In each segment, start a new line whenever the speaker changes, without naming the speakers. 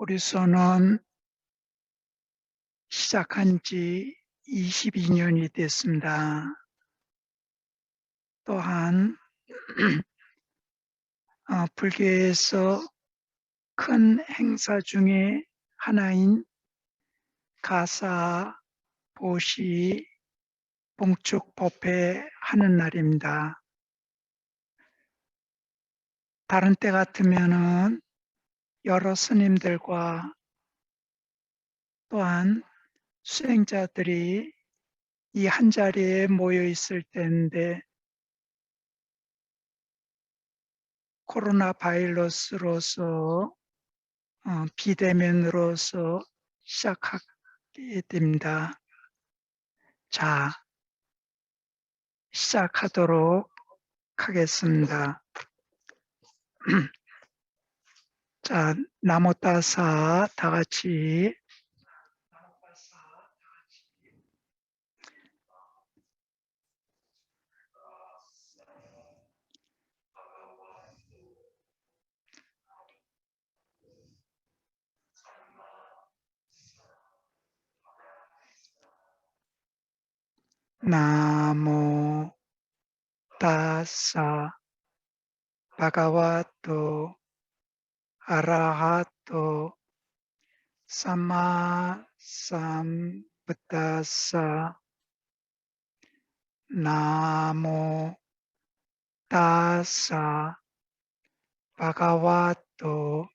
보리소는 시작한 지 22년이 됐습니다. 또한 불교에서 큰 행사 중에 하나인 가사, 보시, 봉축 법회 하는 날입니다. 다른 때 같으면은 여러 스님들과 또한 수행자들이 이 한자리에 모여 있을 때인데 코로나 바이러스로서 비대면으로서 시작하게 됩니다. 자, 시작하도록 하겠습니다. 자, 나무 따사 다 같이 나무 따사 바가와토 아라하토 삼마 삼부타사 나무 따사 바가와토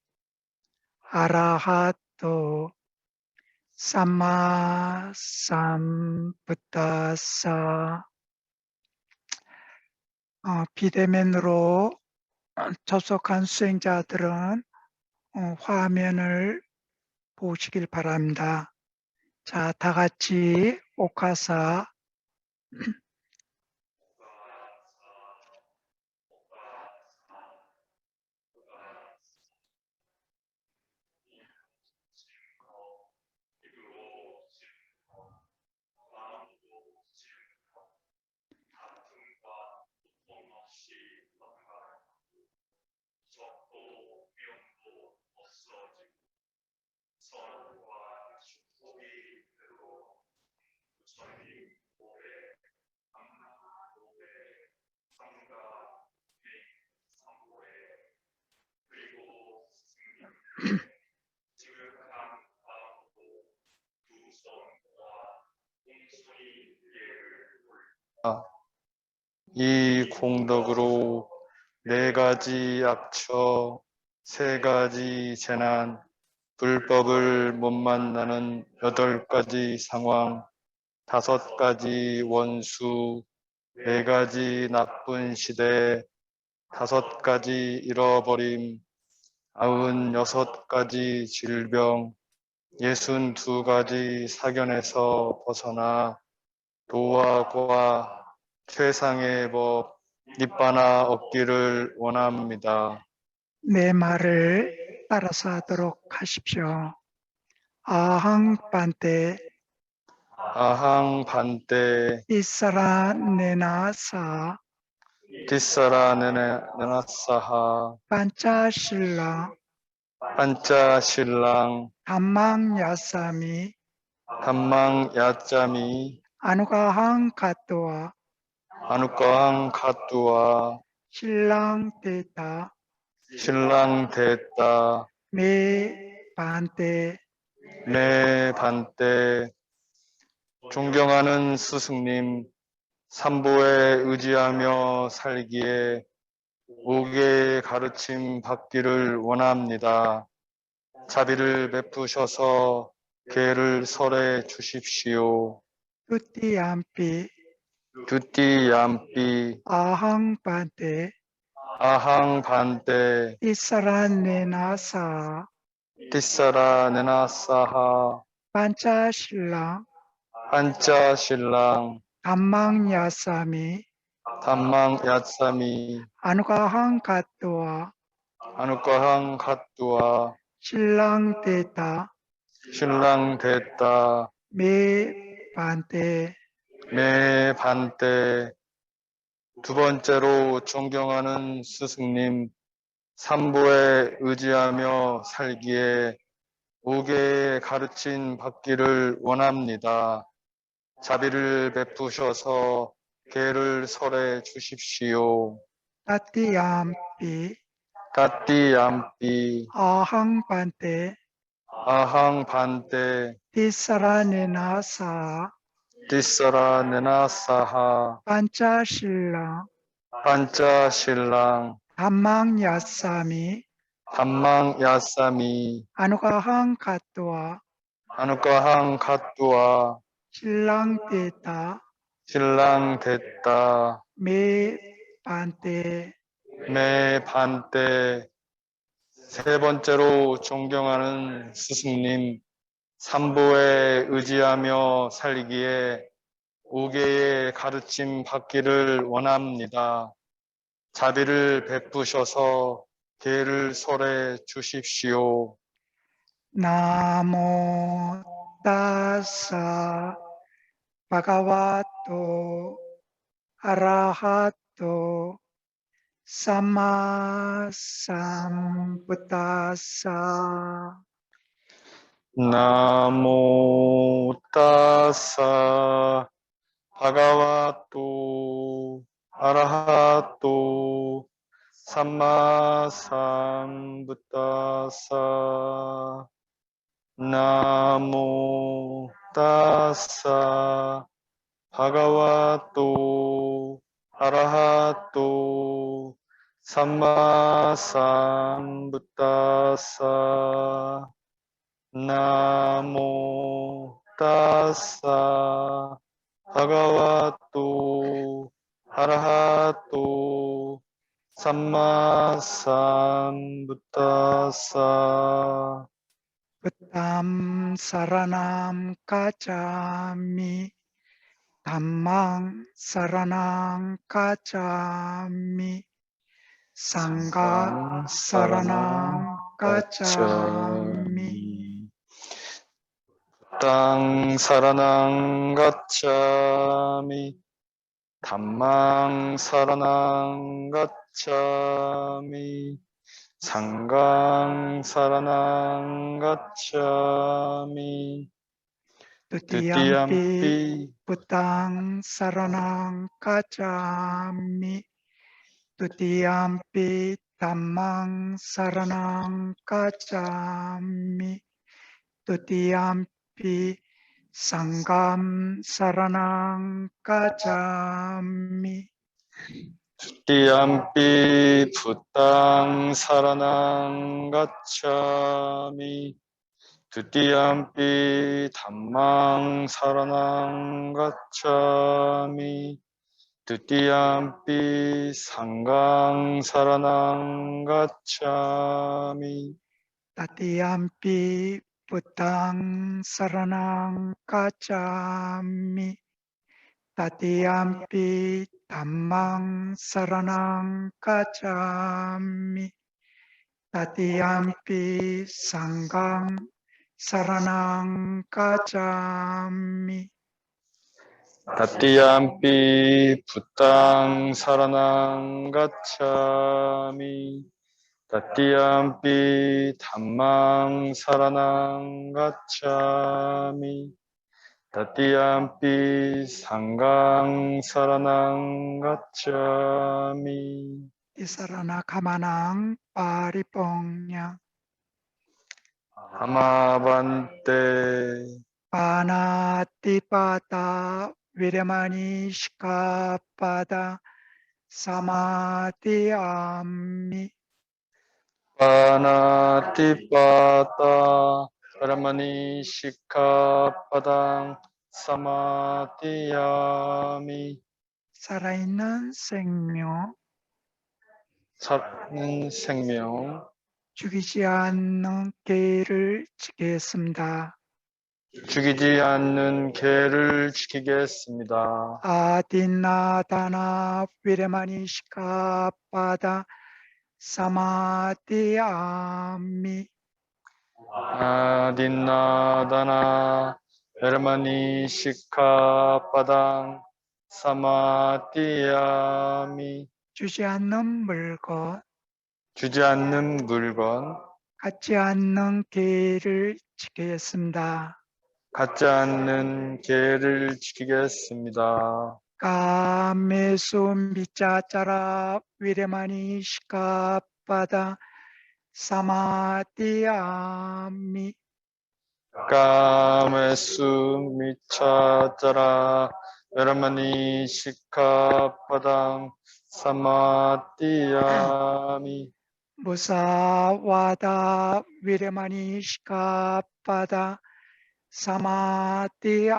아라하토 삼마 삼부타사. 비대면으로 접속한 수행자들은 화면을 보시길 바랍니다. 자, 다 같이 오카사
이 공덕으로 4가지 악처, 3가지 재난, 불법을 못 만나는 8가지 상황, 5가지 원수, 4가지 나쁜 시대, 5가지 잃어버림, 96가지 질병, 62가지 사견에서 벗어나 도와 과 최상의 법 니바나 얻기를 원합니다.
내 말을 따라서 하도록 하십시오. 아항 반테
아항 반때
이사라 네나사
티사라 네나사하
반차실라
판자신랑
담망 야사미
담망 야짜미
아누가항 가토와
아누까항 가뚜와
신랑 데타
신랑 됐다
메 반테.
네 반때. 존경하는 스승님, 삼보에 의지하며 살기에 옥의 가르침 받기를 원합니다. 자비를 베푸셔서 계를 설해 주십시오.
투티암피
두띠 얌삐
아항 반테
아항 반때
이사라 네나사
티사라 네나사하
반차실라
한자신랑
담망 야사미
담망 야사미
아누가항 가토와
아누까항 갓두와
신랑 데타
신랑 됐다
메 반테.
매 반때. 2번째로 존경하는 스승님, 삼보에 의지하며 살기에 우게에 가르침 받기를 원합니다. 자비를 베푸셔서 개를 설해 주십시오.
따띠암피
따띠암삐
아항반테
아항 반떼
티사라네나사
띠서라 네나사하
반차실랑
반짜신랑
담망야사미
담망 야사미
아누가항 카토아
아누카항 갓두아
신랑 때다
신랑 됐다
메 반테
매 반떼 세 번째로 존경하는 스승님 삼보에 의지하며 살기에 우계의 가르침 받기를 원합니다. 자비를 베푸셔서 개를 설해 주십시오.
나모 따사 바가와토 아라하토 사마삼부타사
나모 따사 바가와또 아라하또 삼마삼부타사 나모 따사 바가와또 아라하또 삼마삼부타사 나모 따사 바가와또 아라하또 삼마삼부타사
부담 사라남 가자미 담망 사라남 가자미 상가 사라남 가자미
땅 사라낭 가차미 담망 사라낭 가차미 상강 사라낭 가차미
두띠암피
드띠암피
부땅 사라낭 가자미 두띠암피 담망 사라낭 가자미 두띠암피 상감 사라낭 가자미
드띠암피 부땅 사라낭 가차미 드띠암피 담망 사라낭 가차미 드띠암피 상강 사라낭 가차미
따띠암피 부땅 사라낭 가자미 따띠암피 담망 사라낭 가자미 따띠암피 상강 사라낭 가자미
다띠암피 부땅 사라낭 가차미 다띠암피 담망 사라낭 가차미 다띠암피 상강 사라낭 가차미
이사라나 가마낭 파리뽕냥
아마반떼
파나티파타 위레마니 시카파다 사마티암미
파나티파타 파라마니 시카파당 사마티야미
살아있는 생명
사는 생명
죽이지 않는 계를 지겠습니다.
죽이지 않는 개를 지키겠습니다.
아딘나다나 위레마니 시카파다 사마티암미
아딘나다나 베르마니 시카파당 사마티야미
주지 않는 물건
주지 않는 물건
갖지 않는 계를 지키겠습니다.
갖지 않는 계를 지키겠습니다.
까메수 미짜짜라 위레마니 시카바다 사마디아미
까메수 미차자라 베라마니 시카파당 사마띠야미
무사와다 위레마니 시카바다 사마디아미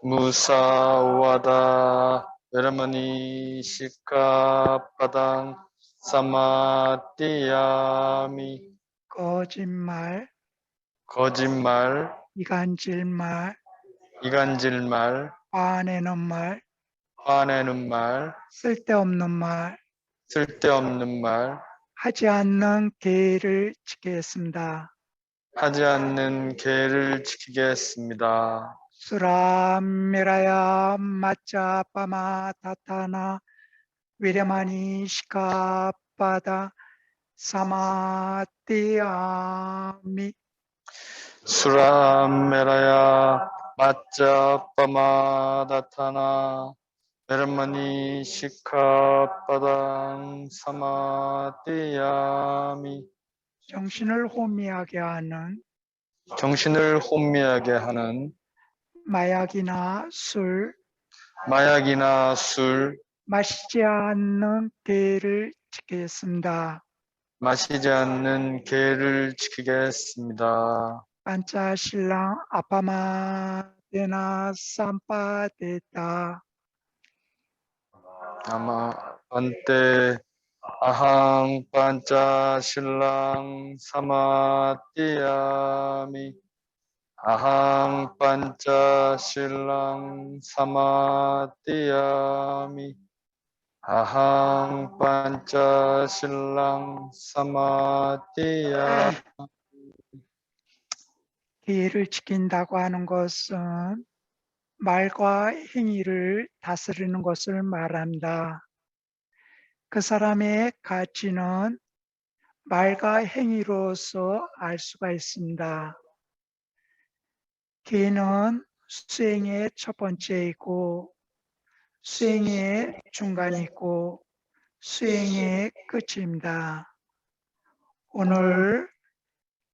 무사와다 베라마니 시카파당 사마띠야미
거짓말,
거짓말,
이간질말,
이간질말,
화내는 말,
화내는 말,
쓸데없는 말,
쓸데없는 말,
하지 않는 계를 지키겠습니다.
하지 않는 계를 지키겠습니다.
수라메라야 마짜빠마 타타나 위레마니 시카바다 사마띠아미
수라메라야 마짜 빠마다타나 베르마니 시카바당 사마띠야미
정신을 혼미하게 하는
정신을 혼미하게 하는
마약이나 술,
마약이나 술,
마시지 않는 계를 지키겠습니다.
마시지 않는 계를 지키겠습니다.
반짜 신랑 아빠마데나 삼빠데다
아마 한때 아항 반짜 신랑 사마띠야미 아항 반짜 신랑 사마띠야미 아항 반짜 신랑 사마띠야
계를 지킨다고 하는 것은 말과 행위를 다스리는 것을 말한다. 그 사람의 가치는 말과 행위로서 알 수가 있습니다. 계는 수행의 첫 번째이고 수행의 중간이고 수행의 끝입니다. 오늘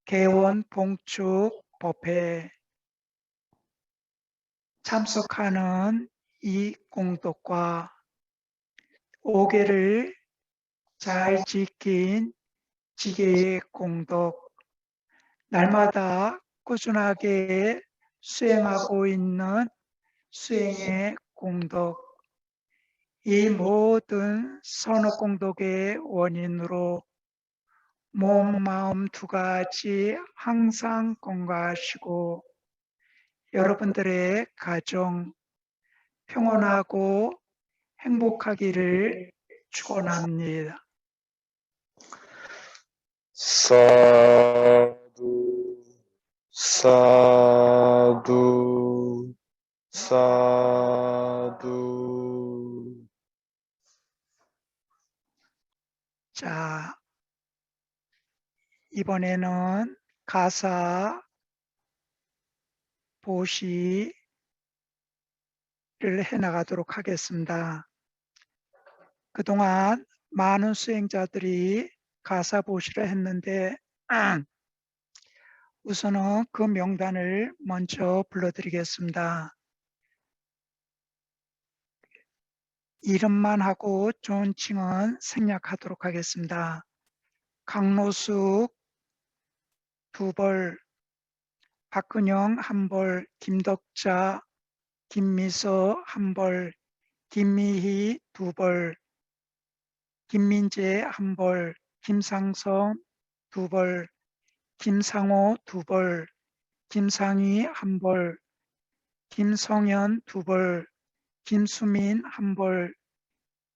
개원 봉축 법회 참석하는 이 공덕과 5개를 잘 지킨 지계의 공덕, 날마다 꾸준하게 수행하고 있는 수행의 공덕, 이 모든 선업 공덕의 원인으로 몸, 마음 두 가지 항상 건강하시고 여러분들의 가정 평온하고 행복하기를 축원합니다.
사두 사두 사두
자, 이번에는 가사 보시를 해나가도록 하겠습니다. 그동안 많은 수행자들이 가사 보시를 했는데 우선은 그 명단을 먼저 불러드리겠습니다. 이름만 하고 존칭은 생략하도록 하겠습니다. 강노숙 2벌, 박근영 1벌, 김덕자, 김미서 1벌, 김미희 2벌, 김민재 1벌, 김상성 2벌, 김상호 2벌, 김상희 1벌, 김성현 2벌, 김수민 1벌,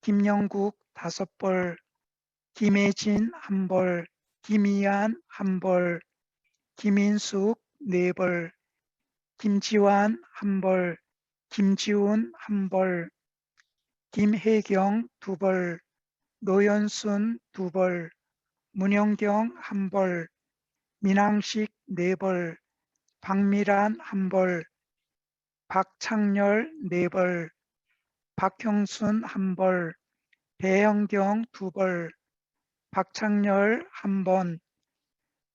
김영국 5벌, 김혜진 1벌, 김희안 1벌, 김인숙 4벌, 김지환 1벌, 김지훈 1벌, 김혜경 2벌, 노연순 2벌, 문영경 한 벌, 민항식 네 벌, 박미란 한 벌, 박창렬 네 벌, 박형순 한 벌, 배영경 두 벌, 박창렬 한 번,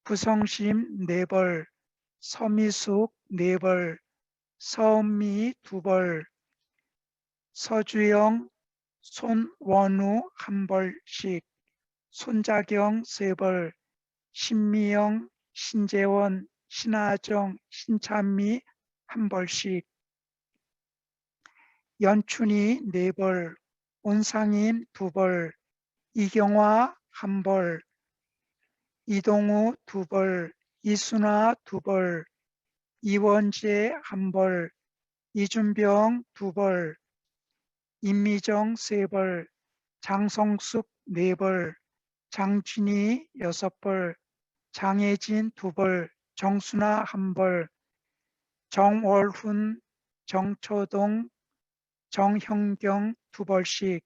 부성심 네 벌, 서미숙 네 벌, 서은미 두 벌, 서주영, 손원우 한 벌씩, 손자경 세 벌, 신미영, 신재원, 신하정, 신찬미 한 벌씩, 연춘이 네 벌, 온상인 두 벌, 이경화 한 벌, 이동우 두 벌, 이순화 두 벌, 이원재 한 벌, 이준병 두 벌, 임미정 세 벌, 장성숙 네 벌, 장진희 여섯 벌, 장혜진 두 벌, 정순아 한 벌, 정월훈, 정초동, 정형경 두 벌씩,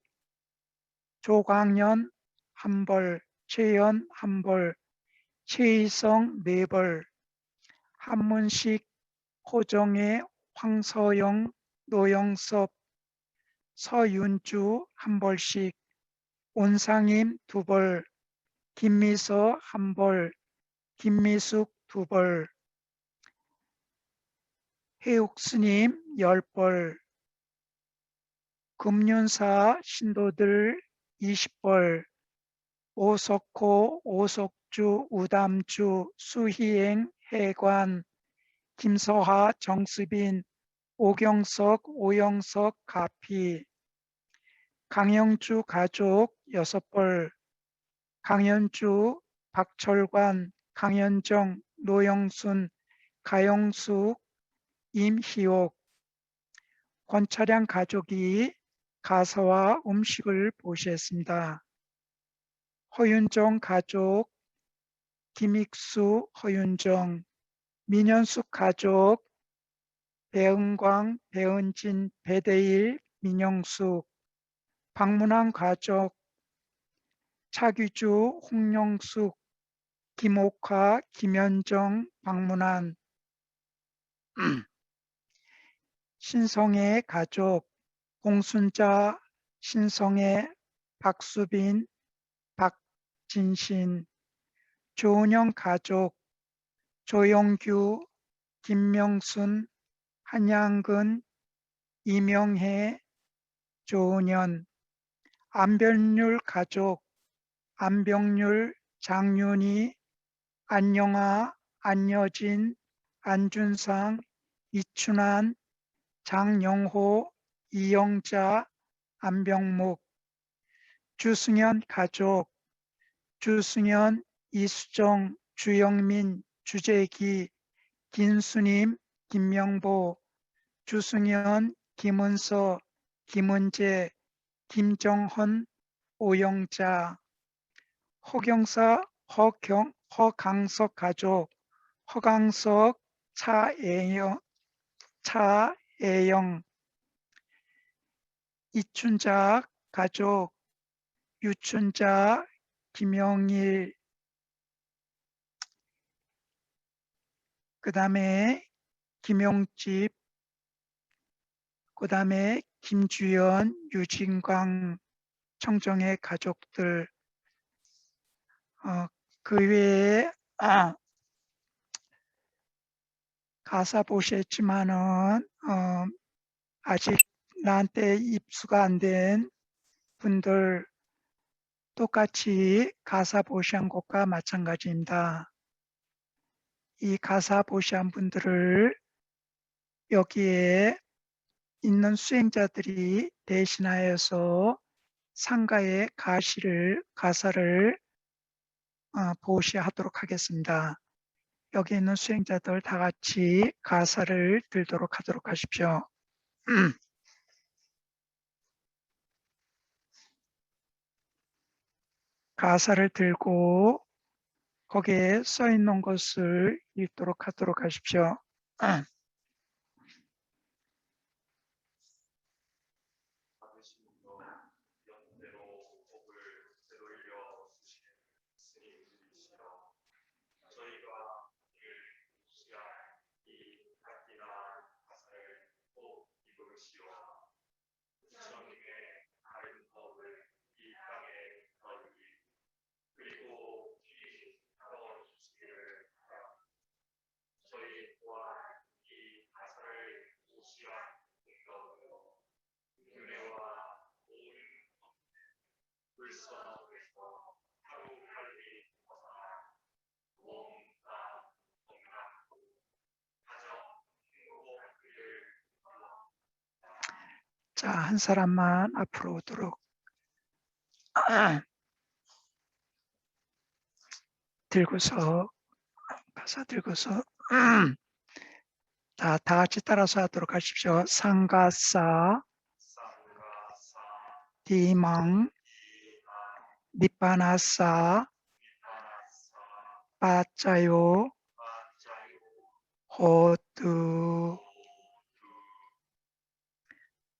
조광연 한 벌, 최연 한 벌, 최희성 네 벌, 한문식, 호정혜, 황서영, 노영섭, 서윤주 한 벌씩, 온상임 두 벌, 김미서 한 벌, 김미숙 두 벌, 해옥스님 열 벌, 금륜사 신도들 20벌, 오석호, 오석주, 우담주, 수희행, 해관, 김서하, 정수빈, 오경석, 오영석, 가피, 강영주 가족 6벌, 강현주, 박철관, 강현정, 노영순, 가영숙, 임희옥, 권차량 가족이 가사와 음식을 보시했습니다. 허윤정 가족, 김익수, 허윤정, 민현숙 가족, 배은광, 배은진, 배대일, 민영숙, 박문환 가족, 차규주, 홍영숙, 김옥화, 김현정, 박문환, 신성애 가족, 공순자, 신성애, 박수빈, 박진신, 조은영 가족, 조영규, 김명순, 한양근, 이명혜, 조은현, 안별률 가족, 안병률, 장윤희, 안영아, 안여진, 안준상, 이춘환, 장영호, 이영자, 안병묵, 주승현 가족, 주승현, 이수정, 주영민, 주재기, 김수님, 김명보, 주승현, 김은서, 김은재, 김정헌, 오영자, 허경사, 허강석 가족, 허강석, 차애영, 이춘자 가족, 유춘자, 김영일, 그 다음에 김용집, 그 다음에 김주연, 유진광, 청정의 가족들, 그 외에 가사 보셨지만은 아직 나한테 입수가 안 된 분들 똑같이 가사 보시한 것과 마찬가지입니다. 이 가사 보시한 분들을 여기에 있는 수행자들이 대신하여서 상가의 가사를 보시하도록 하겠습니다. 여기 있는 수행자들 다 같이 가사를 들도록 하도록 하십시오. 가사를 들고 거기에 써 있는 것을 읽도록 하도록 하십시오. 자, 한 사람만 앞으로 오도록. 들고서, 가사 들고서. 자, 다 같이 따라서 하도록 하십시오. 상가사, 디망, 니빠나사, 빠짜요, 호두,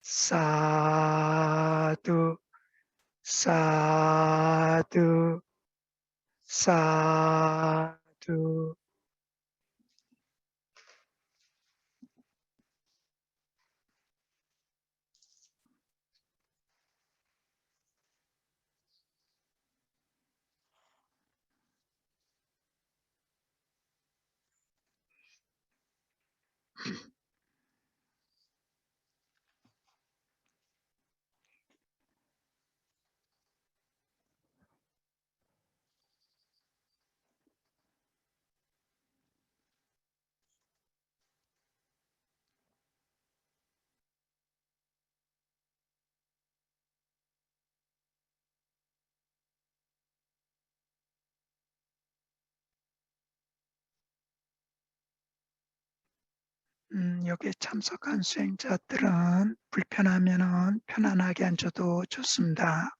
사두, 사두, 사두. 여기에 참석한 수행자들은 불편하면은 편안하게 앉아도 좋습니다.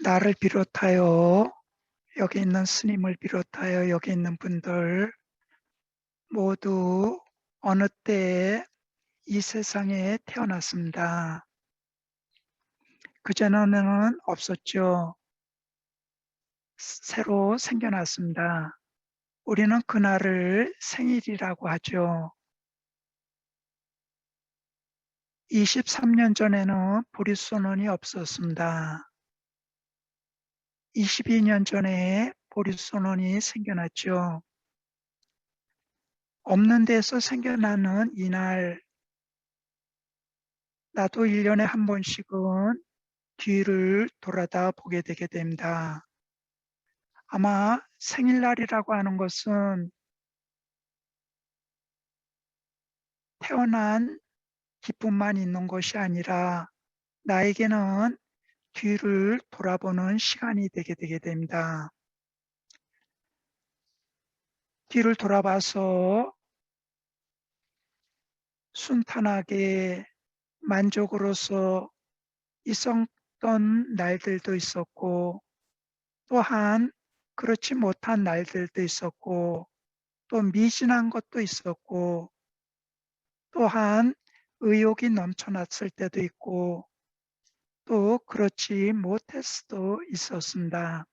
나를 비롯하여 여기 있는 스님을 비롯하여 여기 있는 분들 모두 어느 때에 이 세상에 태어났습니다. 그전에는 없었죠. 새로 생겨났습니다. 우리는 그날을 생일이라고 하죠. 23년 전에는 보리소논이 없었습니다. 22년 전에 보리소논이 생겨났죠. 없는 데서 생겨나는 이날, 나도 1년에 한 번씩은 뒤를 돌아다 보게 되게 됩니다. 아마 생일날이라고 하는 것은 태어난 기쁨만 있는 것이 아니라 나에게는 뒤를 돌아보는 시간이 되게 됩니다. 뒤를 돌아봐서 순탄하게 만족으로서 있었던 날들도 있었고, 또한 그렇지 못한 날들도 있었고, 또 미진한 것도 있었고, 또한 의욕이 넘쳐났을 때도 있고, 또 그렇지 못할 수도 있었습니다.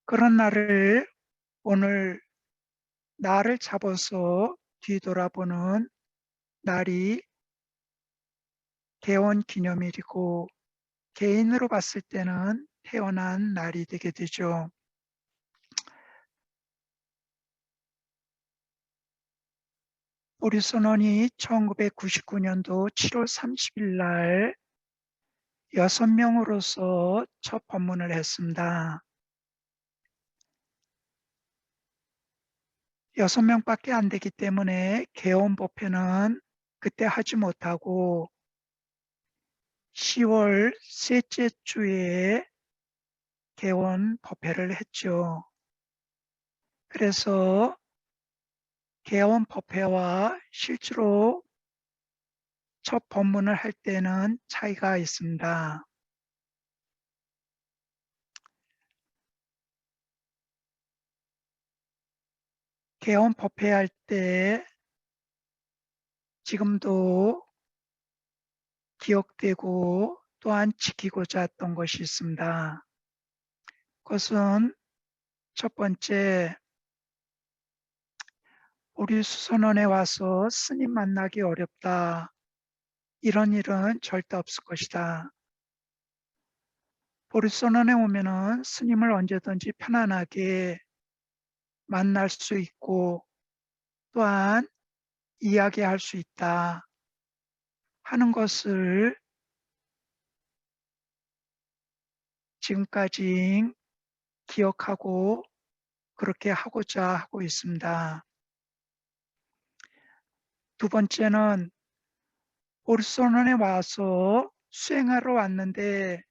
그런 날을 오늘 나를 잡아서 뒤돌아보는 날이 개원 기념일이고 개인으로 봤을 때는 태어난 날이 되게 되죠. 보리소논이 1999년도 7월 30일 날 6명으로서 첫 법문을 했습니다. 6명밖에 안 되기 때문에 개원 법회는 그때 하지 못하고 10월 셋째 주에 개원 법회를 했죠. 그래서 개원 법회와 실제로 첫 법문을 할 때는 차이가 있습니다. 개원 법회할 때 지금도 기억되고 또한 지키고자 했던 것이 있습니다. 그것은 첫 번째, 우리 수선원에 와서 스님 만나기 어렵다. 이런 일은 절대 없을 것이다. 보리선원에 오면은 스님을 언제든지 편안하게 만날 수 있고 또한 이야기할 수 있다 하는 것을 지금까지 기억하고 그렇게 하고자 하고 있습니다. 두 번째는 보르소논에 와서 수행하러 왔는데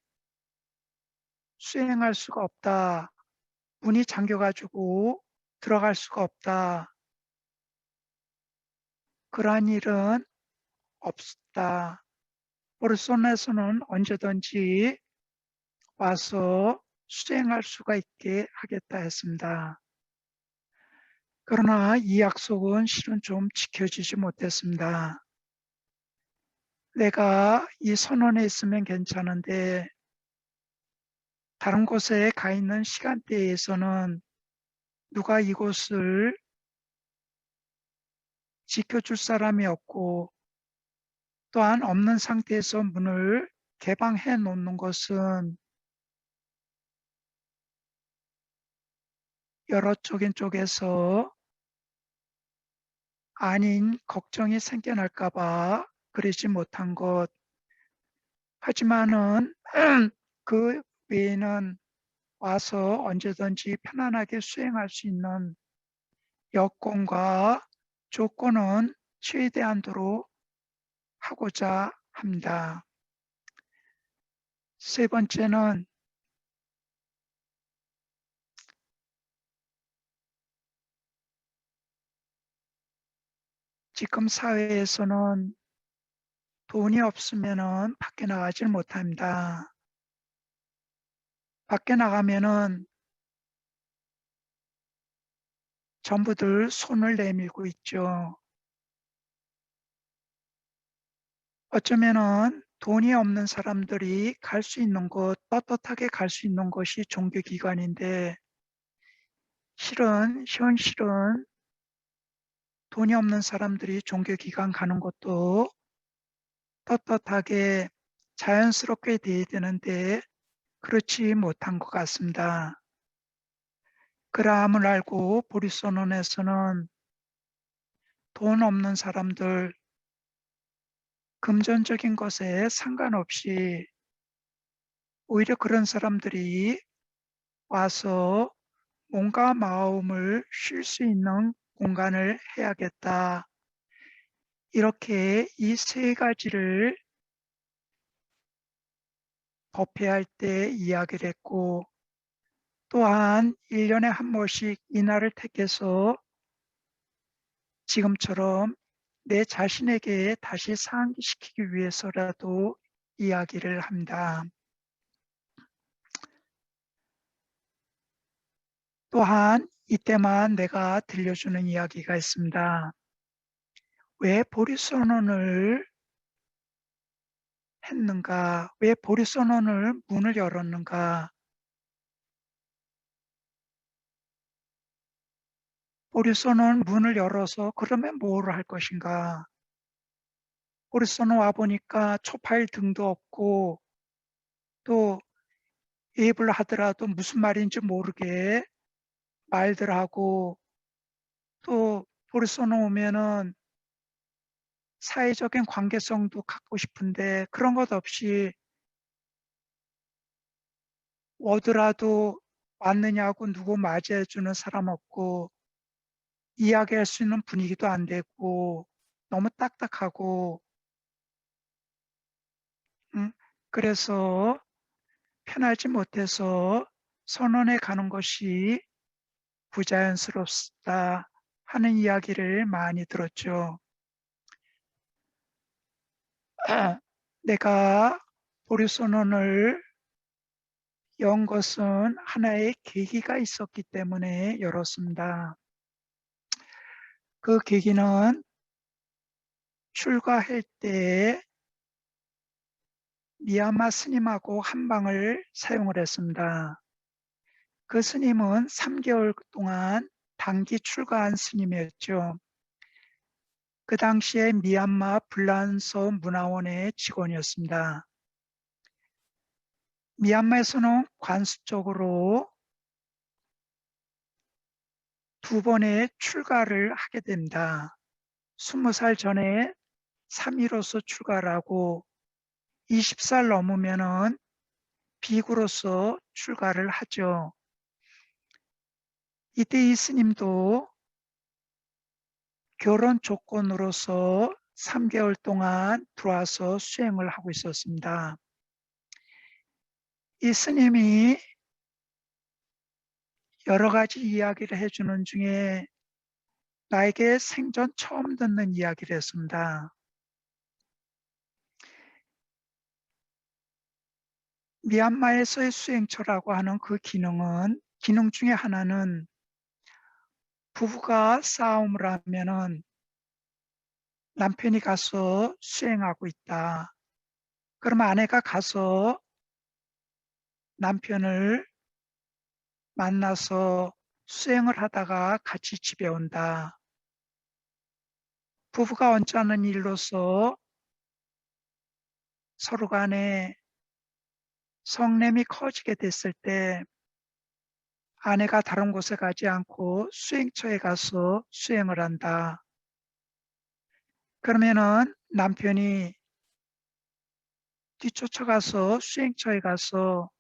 수행할 수가 없다. 문이 잠겨가지고 들어갈 수가 없다. 그러한 일은 없다. 보르소논에서는 언제든지 와서 수행할 수가 있게 하겠다 했습니다. 그러나 이 약속은 실은 좀 지켜지지 못했습니다. 내가 이 선원에 있으면 괜찮은데 다른 곳에 가 있는 시간대에서는 누가 이곳을 지켜줄 사람이 없고 또한 없는 상태에서 문을 개방해 놓는 것은 여러 쪽에서 아닌 걱정이 생겨날까 봐 그러지 못한 것. 하지만은 그 외에는 와서 언제든지 편안하게 수행할 수 있는 여건과 조건은 최대한도로 하고자 합니다. 세 번째는 지금 사회에서는 돈이 없으면은 밖에 나가질 못합니다. 밖에 나가면은 전부들 손을 내밀고 있죠. 어쩌면은 돈이 없는 사람들이 갈 수 있는 곳, 떳떳하게 갈 수 있는 곳이 종교기관인데 현실은 돈이 없는 사람들이 종교기관 가는 것도 떳떳하게 자연스럽게 돼야 되는데 그렇지 못한 것 같습니다. 그러함을 알고 보리선언에서는 돈 없는 사람들, 금전적인 것에 상관없이 오히려 그런 사람들이 와서 몸과 마음을 쉴 수 있는 공간을 해야겠다. 이렇게 이 세 가지를 법회할 때 이야기를 했고 또한 1년에 한 번씩 이날을 택해서 지금처럼 내 자신에게 다시 상기시키기 위해서라도 이야기를 합니다. 또한 이때만 내가 들려주는 이야기가 있습니다. 왜 보리선언을 했는가? 왜 보리선언을 문을 열었는가? 보리선언 문을 열어서 그러면 뭘 할 것인가? 보리선언 와보니까 초파일 등도 없고 또 예입을 하더라도 무슨 말인지 모르게 말들 하고 또 보리선언 오면은 사회적인 관계성도 갖고 싶은데 그런 것 없이 오더라도 왔느냐고 누구 맞이해 주는 사람 없고 이야기할 수 있는 분위기도 안 되고 너무 딱딱하고 그래서 편하지 못해서 선언에 가는 것이 부자연스럽다 하는 이야기를 많이 들었죠. 내가 보리선언을 연 것은 하나의 계기가 있었기 때문에 열었습니다. 그 계기는 출가할 때 미얀마 스님하고 한방을 사용을 했습니다. 그 스님은 3개월 동안 단기 출가한 스님이었죠. 그 당시에 미얀마 불란서 문화원의 직원이었습니다. 미얀마에서는 관습적으로 2번의 출가를 하게 됩니다. 20살 전에 3위로서 출가를 하고 20살 넘으면은 비구로서 출가를 하죠. 이때 이 스님도 결혼 조건으로서 3개월 동안 들어와서 수행을 하고 있었습니다. 이 스님이 여러 가지 이야기를 해주는 중에 나에게 생전 처음 듣는 이야기를 했습니다. 미얀마에서의 수행처라고 하는 그 기능 중에 하나는 부부가 싸움을 하면은 남편이 가서 수행하고 있다. 그러면 아내가 가서 남편을 만나서 수행을 하다가 같이 집에 온다. 부부가 언짢은 일로서 서로 간에 성냄이 커지게 됐을 때 아내가 다른 곳에 가지 않고 수행처에 가서 수행을 한다. 그러면은 남편이 뒤쫓아가서 수행처에 가서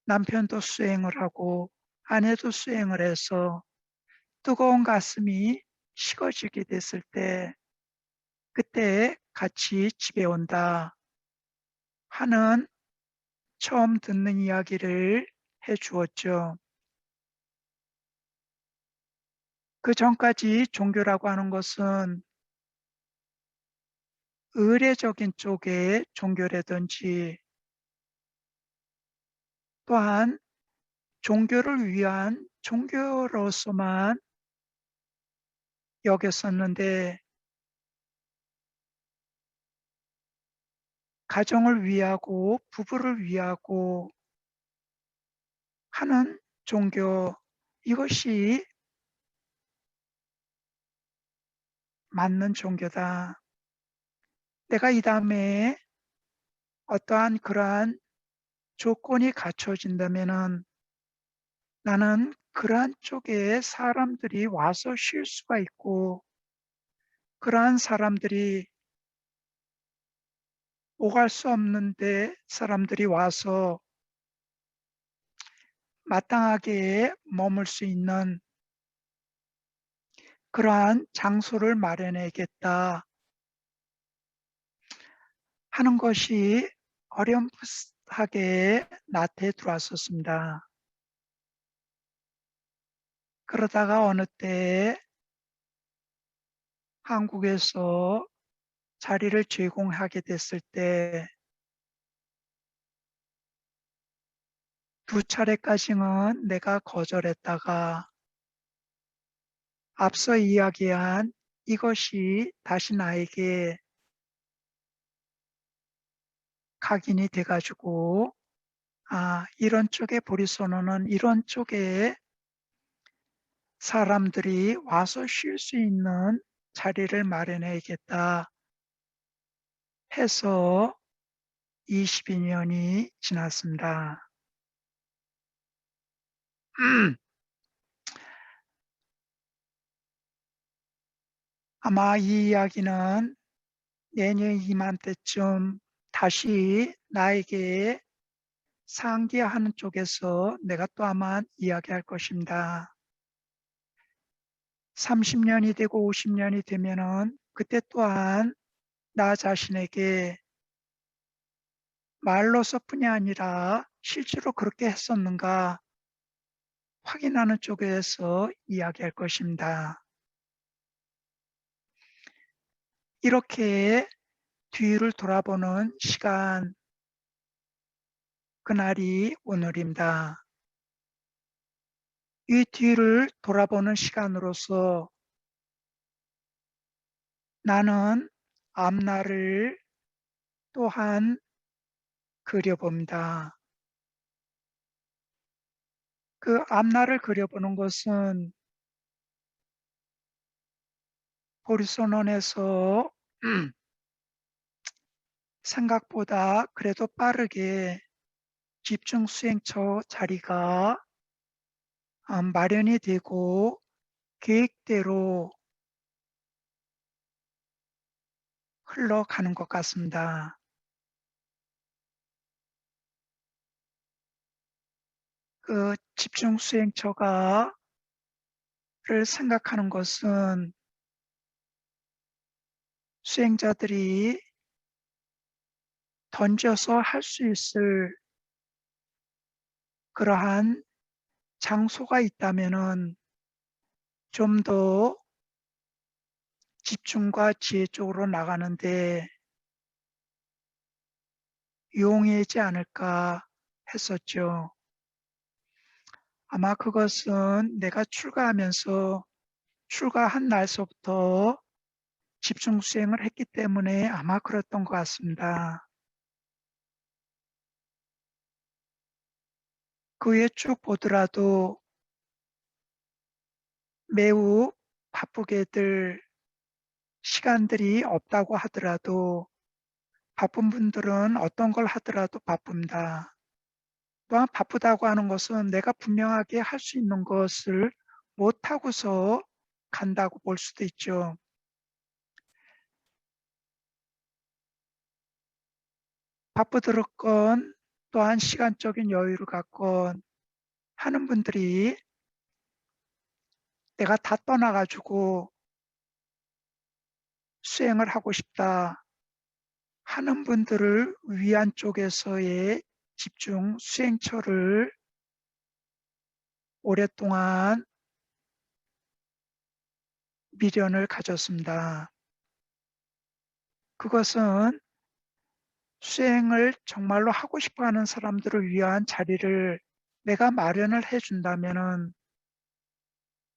남편도 수행을 하고 아내도 수행을 해서 뜨거운 가슴이 식어지게 됐을 때 그때 같이 집에 온다 하는 처음 듣는 이야기를 해 주었죠. 그 전까지 종교라고 하는 것은 의례적인 쪽의 종교라든지 또한 종교를 위한 종교로서만 여겼었는데 가정을 위하고 부부를 위하고 하는 종교 이것이 맞는 종교다. 내가 이 다음에 어떠한 그러한 조건이 갖춰진다면은 나는 그러한 쪽에 사람들이 와서 쉴 수가 있고 그러한 사람들이 오갈 수 없는데 사람들이 와서 마땅하게 머물 수 있는 그러한 장소를 마련해야겠다 하는 것이 어렴풋하게 나한테 들어왔었습니다. 그러다가 어느 때 한국에서 자리를 제공하게 됐을 때 두 차례까지는 내가 거절했다가 앞서 이야기한 이것이 다시 나에게 각인이 돼가지고 이런 쪽에 보리선언은 이런 쪽에 사람들이 와서 쉴 수 있는 자리를 마련해야겠다 해서 22년이 지났습니다. 아마 이 이야기는 내년 이맘때쯤 다시 나에게 상기하는 쪽에서 내가 또 아마 이야기할 것입니다. 30년이 되고 50년이 되면은 그때 또한 나 자신에게 말로서뿐이 아니라 실제로 그렇게 했었는가 확인하는 쪽에서 이야기할 것입니다. 이렇게 뒤를 돌아보는 시간, 그날이 오늘입니다. 이 뒤를 돌아보는 시간으로서 나는 앞날을 또한 그려봅니다. 그 앞날을 그려보는 것은 보리선언에서 생각보다 그래도 빠르게 집중 수행처 자리가 마련이 되고 계획대로 흘러가는 것 같습니다. 그 집중 수행처가를 생각하는 것은 수행자들이 던져서 할 수 있을 그러한 장소가 있다면은 좀 더 집중과 지혜 쪽으로 나가는데 유용하지 않을까 했었죠. 아마 그것은 내가 출가한 날서부터 집중 수행을 했기 때문에 아마 그랬던 것 같습니다. 그 후에 쭉 보더라도 매우 바쁘게들 시간들이 없다고 하더라도 바쁜 분들은 어떤 걸 하더라도 바쁩니다. 또한 바쁘다고 하는 것은 내가 분명하게 할 수 있는 것을 못하고서 간다고 볼 수도 있죠. 바쁘들었건 또한 시간적인 여유를 갖건 하는 분들이 내가 다 떠나가지고 수행을 하고 싶다 하는 분들을 위한 쪽에서의 집중 수행처를 오랫동안 미련을 가졌습니다. 그것은 수행을 정말로 하고 싶어 하는 사람들을 위한 자리를 내가 마련을 해 준다면은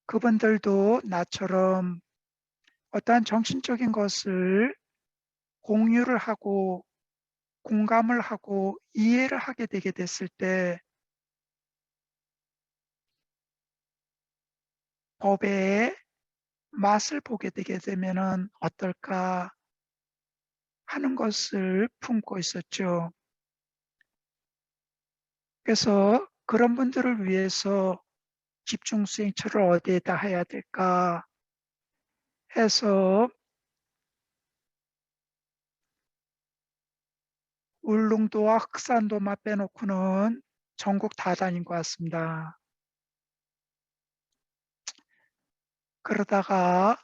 그분들도 나처럼 어떠한 정신적인 것을 공유를 하고 공감을 하고 이해를 하게 되게 됐을 때 법의 맛을 보게 되게 되면은 어떨까 하는 것을 품고 있었죠. 그래서 그런 분들을 위해서 집중 수행처를 어디에다 해야 될까 해서 울릉도와 흑산도만 빼놓고는 전국 다 다닌 것 같습니다. 그러다가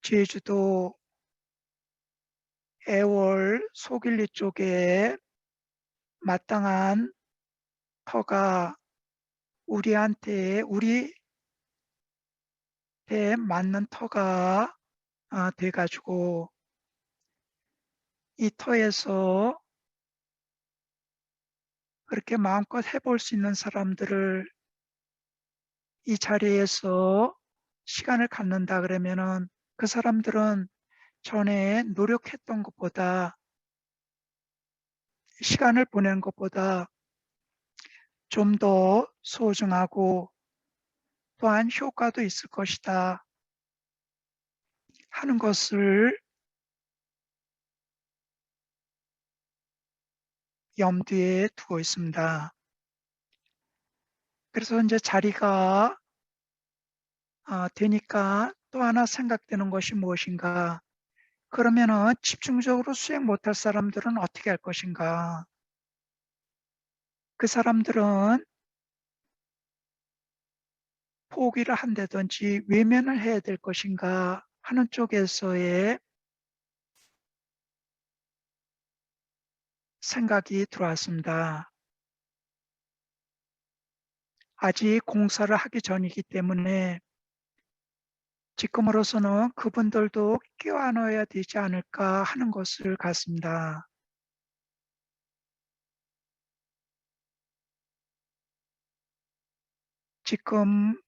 제주도 애월 소길리 쪽에 마땅한 터가 우리한테 맞는 터가 돼 가지고 이 터에서 그렇게 마음껏 해볼 수 있는 사람들을 이 자리에서 시간을 갖는다 그러면은 그 사람들은 전에 노력했던 것보다 시간을 보낸 것보다 좀 더 소중하고 또한 효과도 있을 것이다 하는 것을 염두에 두고 있습니다. 그래서 이제 자리가 되니까 또 하나 생각되는 것이 무엇인가? 그러면은 집중적으로 수행 못할 사람들은 어떻게 할 것인가? 그 사람들은 포기를 한다든지 외면을 해야 될 것인가 하는 쪽에서의 생각이 들어왔습니다. 아직 공사를 하기 전이기 때문에 지금으로서는 그분들도 껴안아야 되지 않을까 하는 것을 같습니다. 지금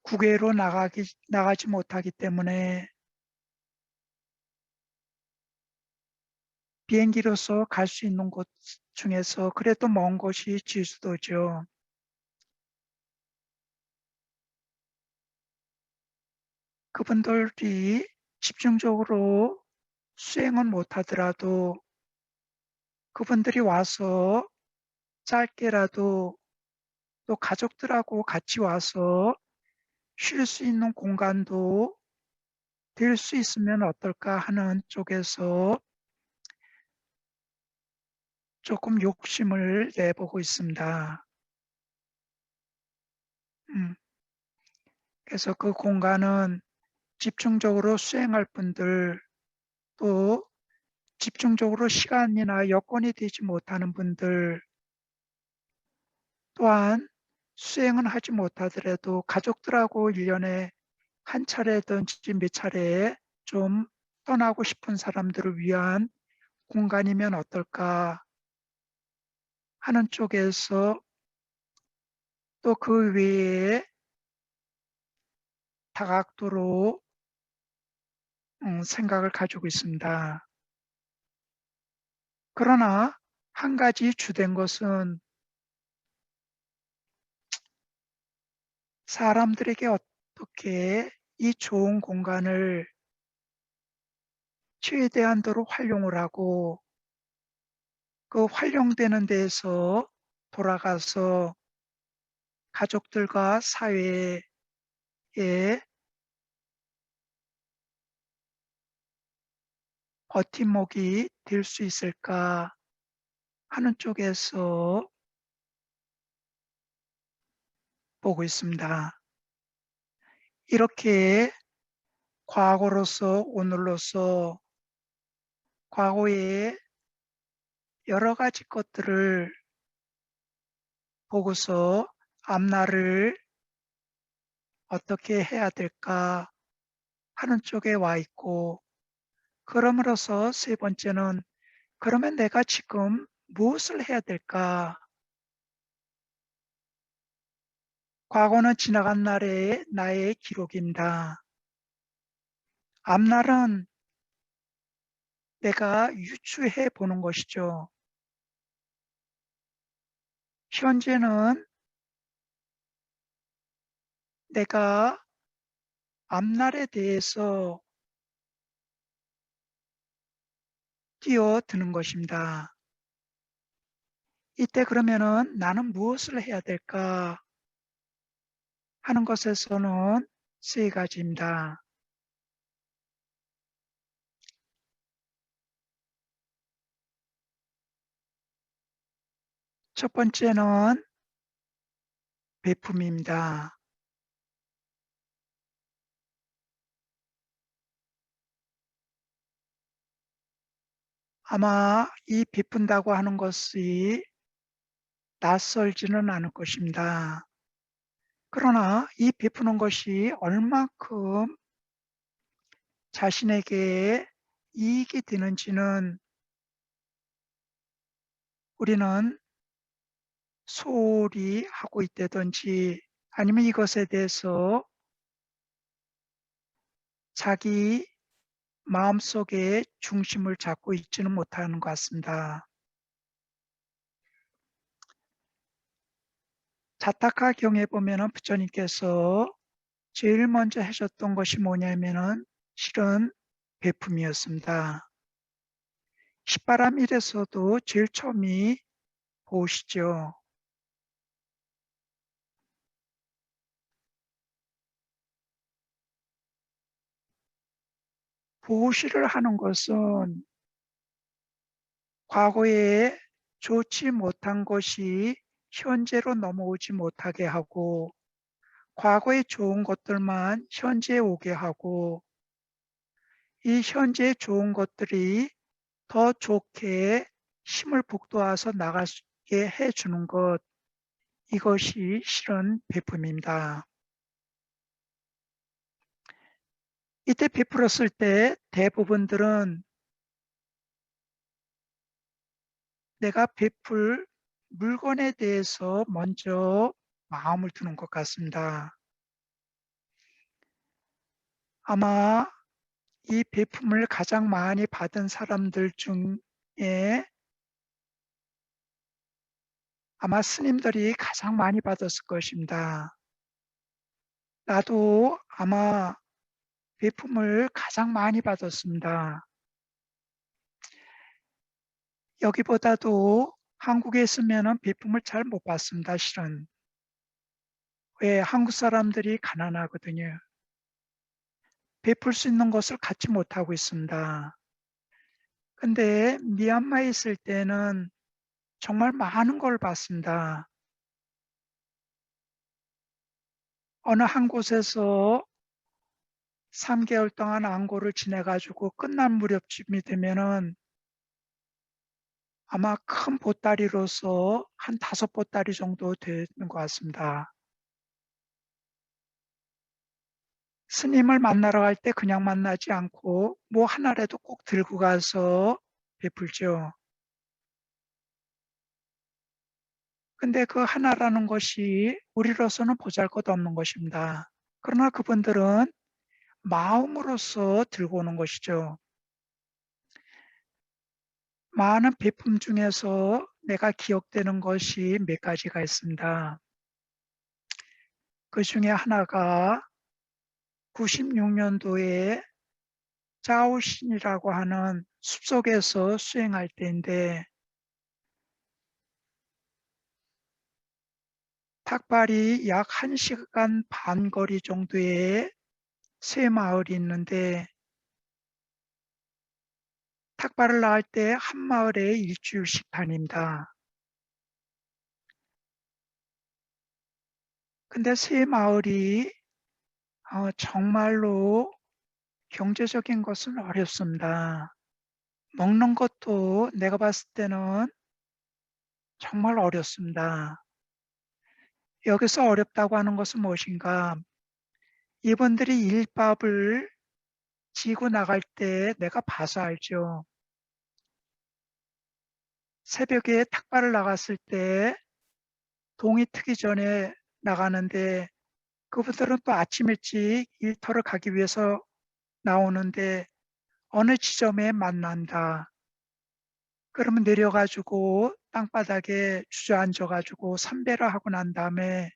국외로 나가지 못하기 때문에 비행기로서 갈 수 있는 곳 중에서 그래도 먼 곳이 제주도죠. 그분들이 집중적으로 수행은 못하더라도 그분들이 와서 짧게라도 또 가족들하고 같이 와서 쉴 수 있는 공간도 될 수 있으면 어떨까 하는 쪽에서 조금 욕심을 내보고 있습니다. 그래서 그 공간은 집중적으로 수행할 분들, 또 집중적으로 시간이나 여건이 되지 못하는 분들, 또한 수행은 하지 못하더라도 가족들하고 1년에 한 차례든지 몇 차례 좀 떠나고 싶은 사람들을 위한 공간이면 어떨까 하는 쪽에서, 또 그 외에 다각도로 생각을 가지고 있습니다. 그러나 한 가지 주된 것은 사람들에게 어떻게 이 좋은 공간을 최대한도로 활용을 하고, 그 활용되는 데에서 돌아가서 가족들과 사회에 버팀목이 될 수 있을까 하는 쪽에서 보고 있습니다. 이렇게 과거로서 오늘로서 과거의 여러 가지 것들을 보고서 앞날을 어떻게 해야 될까 하는 쪽에 와 있고, 그럼으로써 세 번째는 그러면 내가 지금 무엇을 해야 될까? 과거는 지나간 날의 나의 기록입니다. 앞날은 내가 유추해 보는 것이죠. 현재는 내가 앞날에 대해서 뛰어드는 것입니다. 이때 그러면은 나는 무엇을 해야 될까 하는 것에서는 세 가지입니다. 첫 번째는 베품입니다. 아마 이 베푼다고 하는 것이 낯설지는 않을 것입니다. 그러나 이 베푸는 것이 얼마큼 자신에게 이익이 되는지는 우리는 소홀히 하고 있다든지, 아니면 이것에 대해서 자기 마음속에 중심을 잡고 있지는 못하는 것 같습니다. 자타카 경에 보면은 부처님께서 제일 먼저 하셨던 것이 뭐냐면은 실은 베품이었습니다. 십바람 일에서도 제일 처음이 보시죠. 보시를 하는 것은 과거에 좋지 못한 것이 현재로 넘어오지 못하게 하고, 과거에 좋은 것들만 현재에 오게 하고, 이 현재의 좋은 것들이 더 좋게 힘을 북돋아서 나갈 수 있게 해주는 것, 이것이 실은 베품입니다. 이때 베풀었을 때 대부분들은 내가 베풀 물건에 대해서 먼저 마음을 두는 것 같습니다. 아마 이 베품을 가장 많이 받은 사람들 중에 아마 스님들이 가장 많이 받았을 것입니다. 나도 아마 베품을 가장 많이 받았습니다. 여기보다도 한국에 있으면 베품을 잘 못 받습니다, 실은. 왜? 한국 사람들이 가난하거든요. 베풀 수 있는 것을 갖지 못하고 있습니다. 근데 미얀마에 있을 때는 정말 많은 걸 봤습니다. 어느 한 곳에서 3개월 동안 안고를 지내 가지고 끝난 무렵쯤이 되면은 아마 큰 보따리로서 한 5 보따리 정도 되는 것 같습니다. 스님을 만나러 갈 때 그냥 만나지 않고 뭐 하나라도 꼭 들고 가서 베풀죠. 근데 그 하나라는 것이 우리로서는 보잘것없는 것입니다. 그러나 그분들은 마음으로써 들고 오는 것이죠. 많은 베품 중에서 내가 기억되는 것이 몇 가지가 있습니다. 그중에 하나가 96년도에 짜오신이라고 하는 숲속에서 수행할 때인데 탁발이 약 1시간 반 거리 정도의 새 마을이 있는데 탁발을 나갈 때 한 마을에 일주일씩 다닙니다. 근데 새 마을이 정말로 경제적인 것은 어렵습니다. 먹는 것도 내가 봤을 때는 정말 어렵습니다. 여기서 어렵다고 하는 것은 무엇인가? 이분들이 일밥을 지고 나갈 때 내가 봐서 알죠. 새벽에 탁발을 나갔을 때 동이 트기 전에 나가는데 그분들은 또 아침 일찍 일터를 가기 위해서 나오는데 어느 지점에 만난다. 그러면 내려 가지고 땅바닥에 주저앉아 가지고 삼배를 하고 난 다음에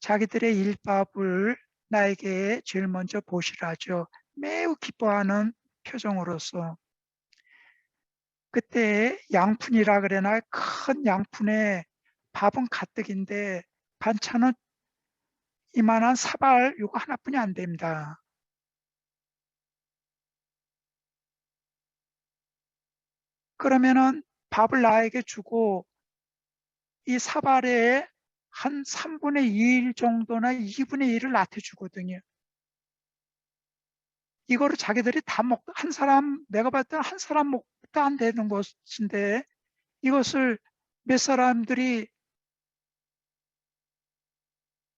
자기들의 일밥을 나에게 제일 먼저 보시라 하죠. 매우 기뻐하는 표정으로서. 그때 양푼이라 그러나 큰 양푼에 밥은 가득인데 반찬은 이만한 사발 요거 하나뿐이 안 됩니다. 그러면은 밥을 나에게 주고 이 사발에 한 3분의 2 정도나 2분의 1을 나한테 주거든요. 이거를 자기들이 다 한 사람 내가 봤을 때는 한 사람 먹도 안 되는 것인데 이것을 몇 사람들이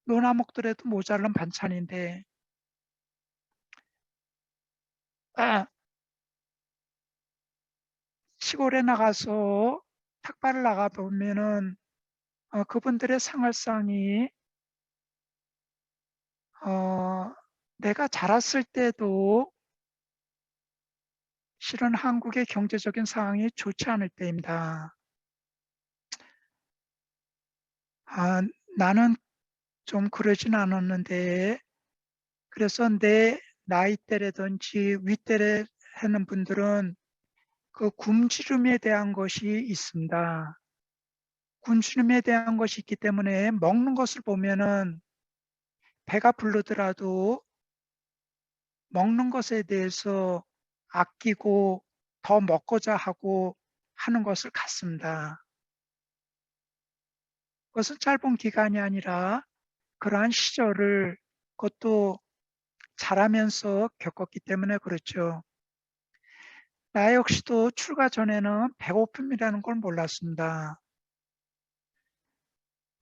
노나 먹더라도 모자란 반찬인데 아 시골에 나가서 탁발을 나가 보면은 그분들의 생활상이 어 내가 자랐을 때도 실은 한국의 경제적인 상황이 좋지 않을 때입니다. 아 나는 좀 그러진 않았는데 그래서 내 나이대라든지 윗대에 하는 분들은 그 굶주림에 대한 것이 있습니다. 굶주림에 대한 것이 있기 때문에 먹는 것을 보면은 배가 부르더라도 먹는 것에 대해서 아끼고 더 먹고자 하고 하는 것을 같습니다. 그것은 짧은 기간이 아니라 그러한 시절을 그것도 자라면서 겪었기 때문에 그렇죠. 나 역시도 출가 전에는 배고픔이라는 걸 몰랐습니다.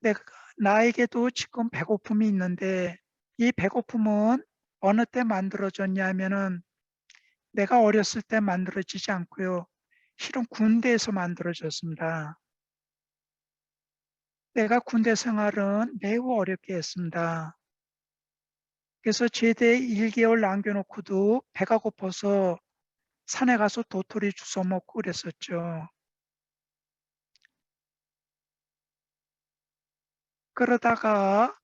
내가 나에게도 지금 배고픔이 있는데 이 배고픔은 어느 때 만들어졌냐 하면은 내가 어렸을 때 만들어지지 않고요. 실은 군대에서 만들어졌습니다. 내가 군대 생활은 매우 어렵게 했습니다. 그래서 제대 1개월 남겨 놓고도 배가 고파서 산에 가서 도토리 주워 먹고 그랬었죠. 그러다가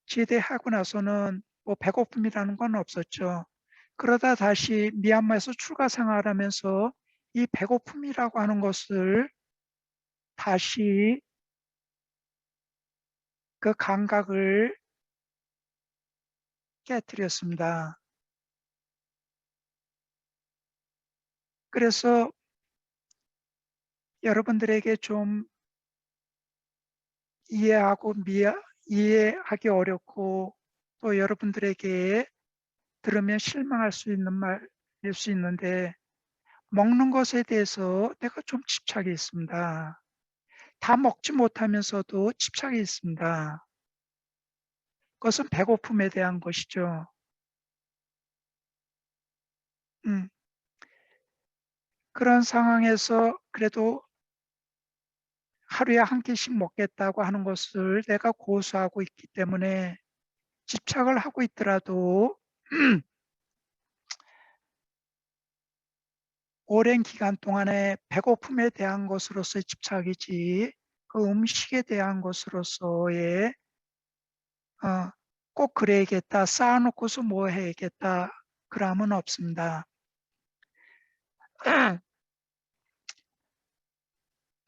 제대하고 나서는 뭐 배고픔이라는 건 없었죠. 그러다 다시 미얀마에서 출가 생활하면서 이 배고픔이라고 하는 것을 다시 그 감각을 깨뜨렸습니다. 그래서 여러분들에게 좀 이해하기 어렵고 또 여러분들에게 들으면 실망할 수 있는 말일 수 있는데 먹는 것에 대해서 내가 좀 집착이 있습니다. 다 먹지 못하면서도 집착이 있습니다. 그것은 배고픔에 대한 것이죠. 음, 그런 상황에서 그래도 하루에 한 끼씩 먹겠다고 하는 것을 내가 고수하고 있기 때문에 집착을 하고 있더라도 오랜 기간 동안에 배고픔에 대한 것으로서의 집착이지 그 음식에 대한 것으로서의 어, 꼭 그래야겠다, 쌓아놓고서 뭐 해야겠다, 그람은 없습니다.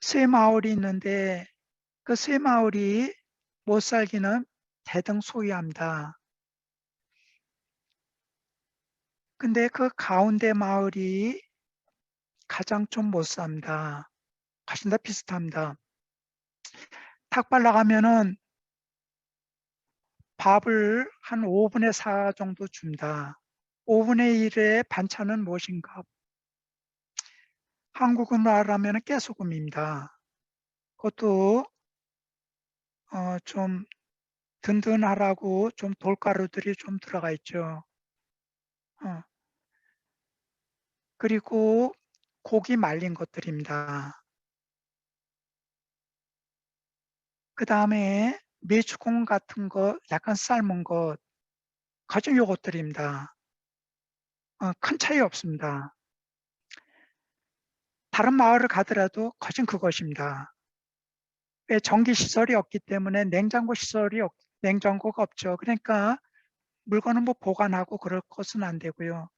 새 마을이 있는데 그 새 마을이 못 살기는 대등소이합니다. 근데 그 가운데 마을이 가장 좀 못 삽니다. 훨씬 더 비슷합니다. 탁발 나가면은 밥을 한 5분의 4 정도 줍니다. 5분의 1의 반찬은 무엇인가? 한국으로 말하면 깨소금입니다. 그것도 좀 든든하라고 좀 돌가루들이 좀 들어가 있죠. 어, 그리고 고기 말린 것들입니다. 그 다음에 메추콩 같은 거 약간 삶은 것, 가진 요것들입니다. 큰 차이 없습니다. 다른 마을을 가더라도 거진 그것입니다. 왜 전기시설이 없기 때문에 냉장고가 없죠. 그러니까 물건은 뭐 보관하고 그럴 것은 안 되고요.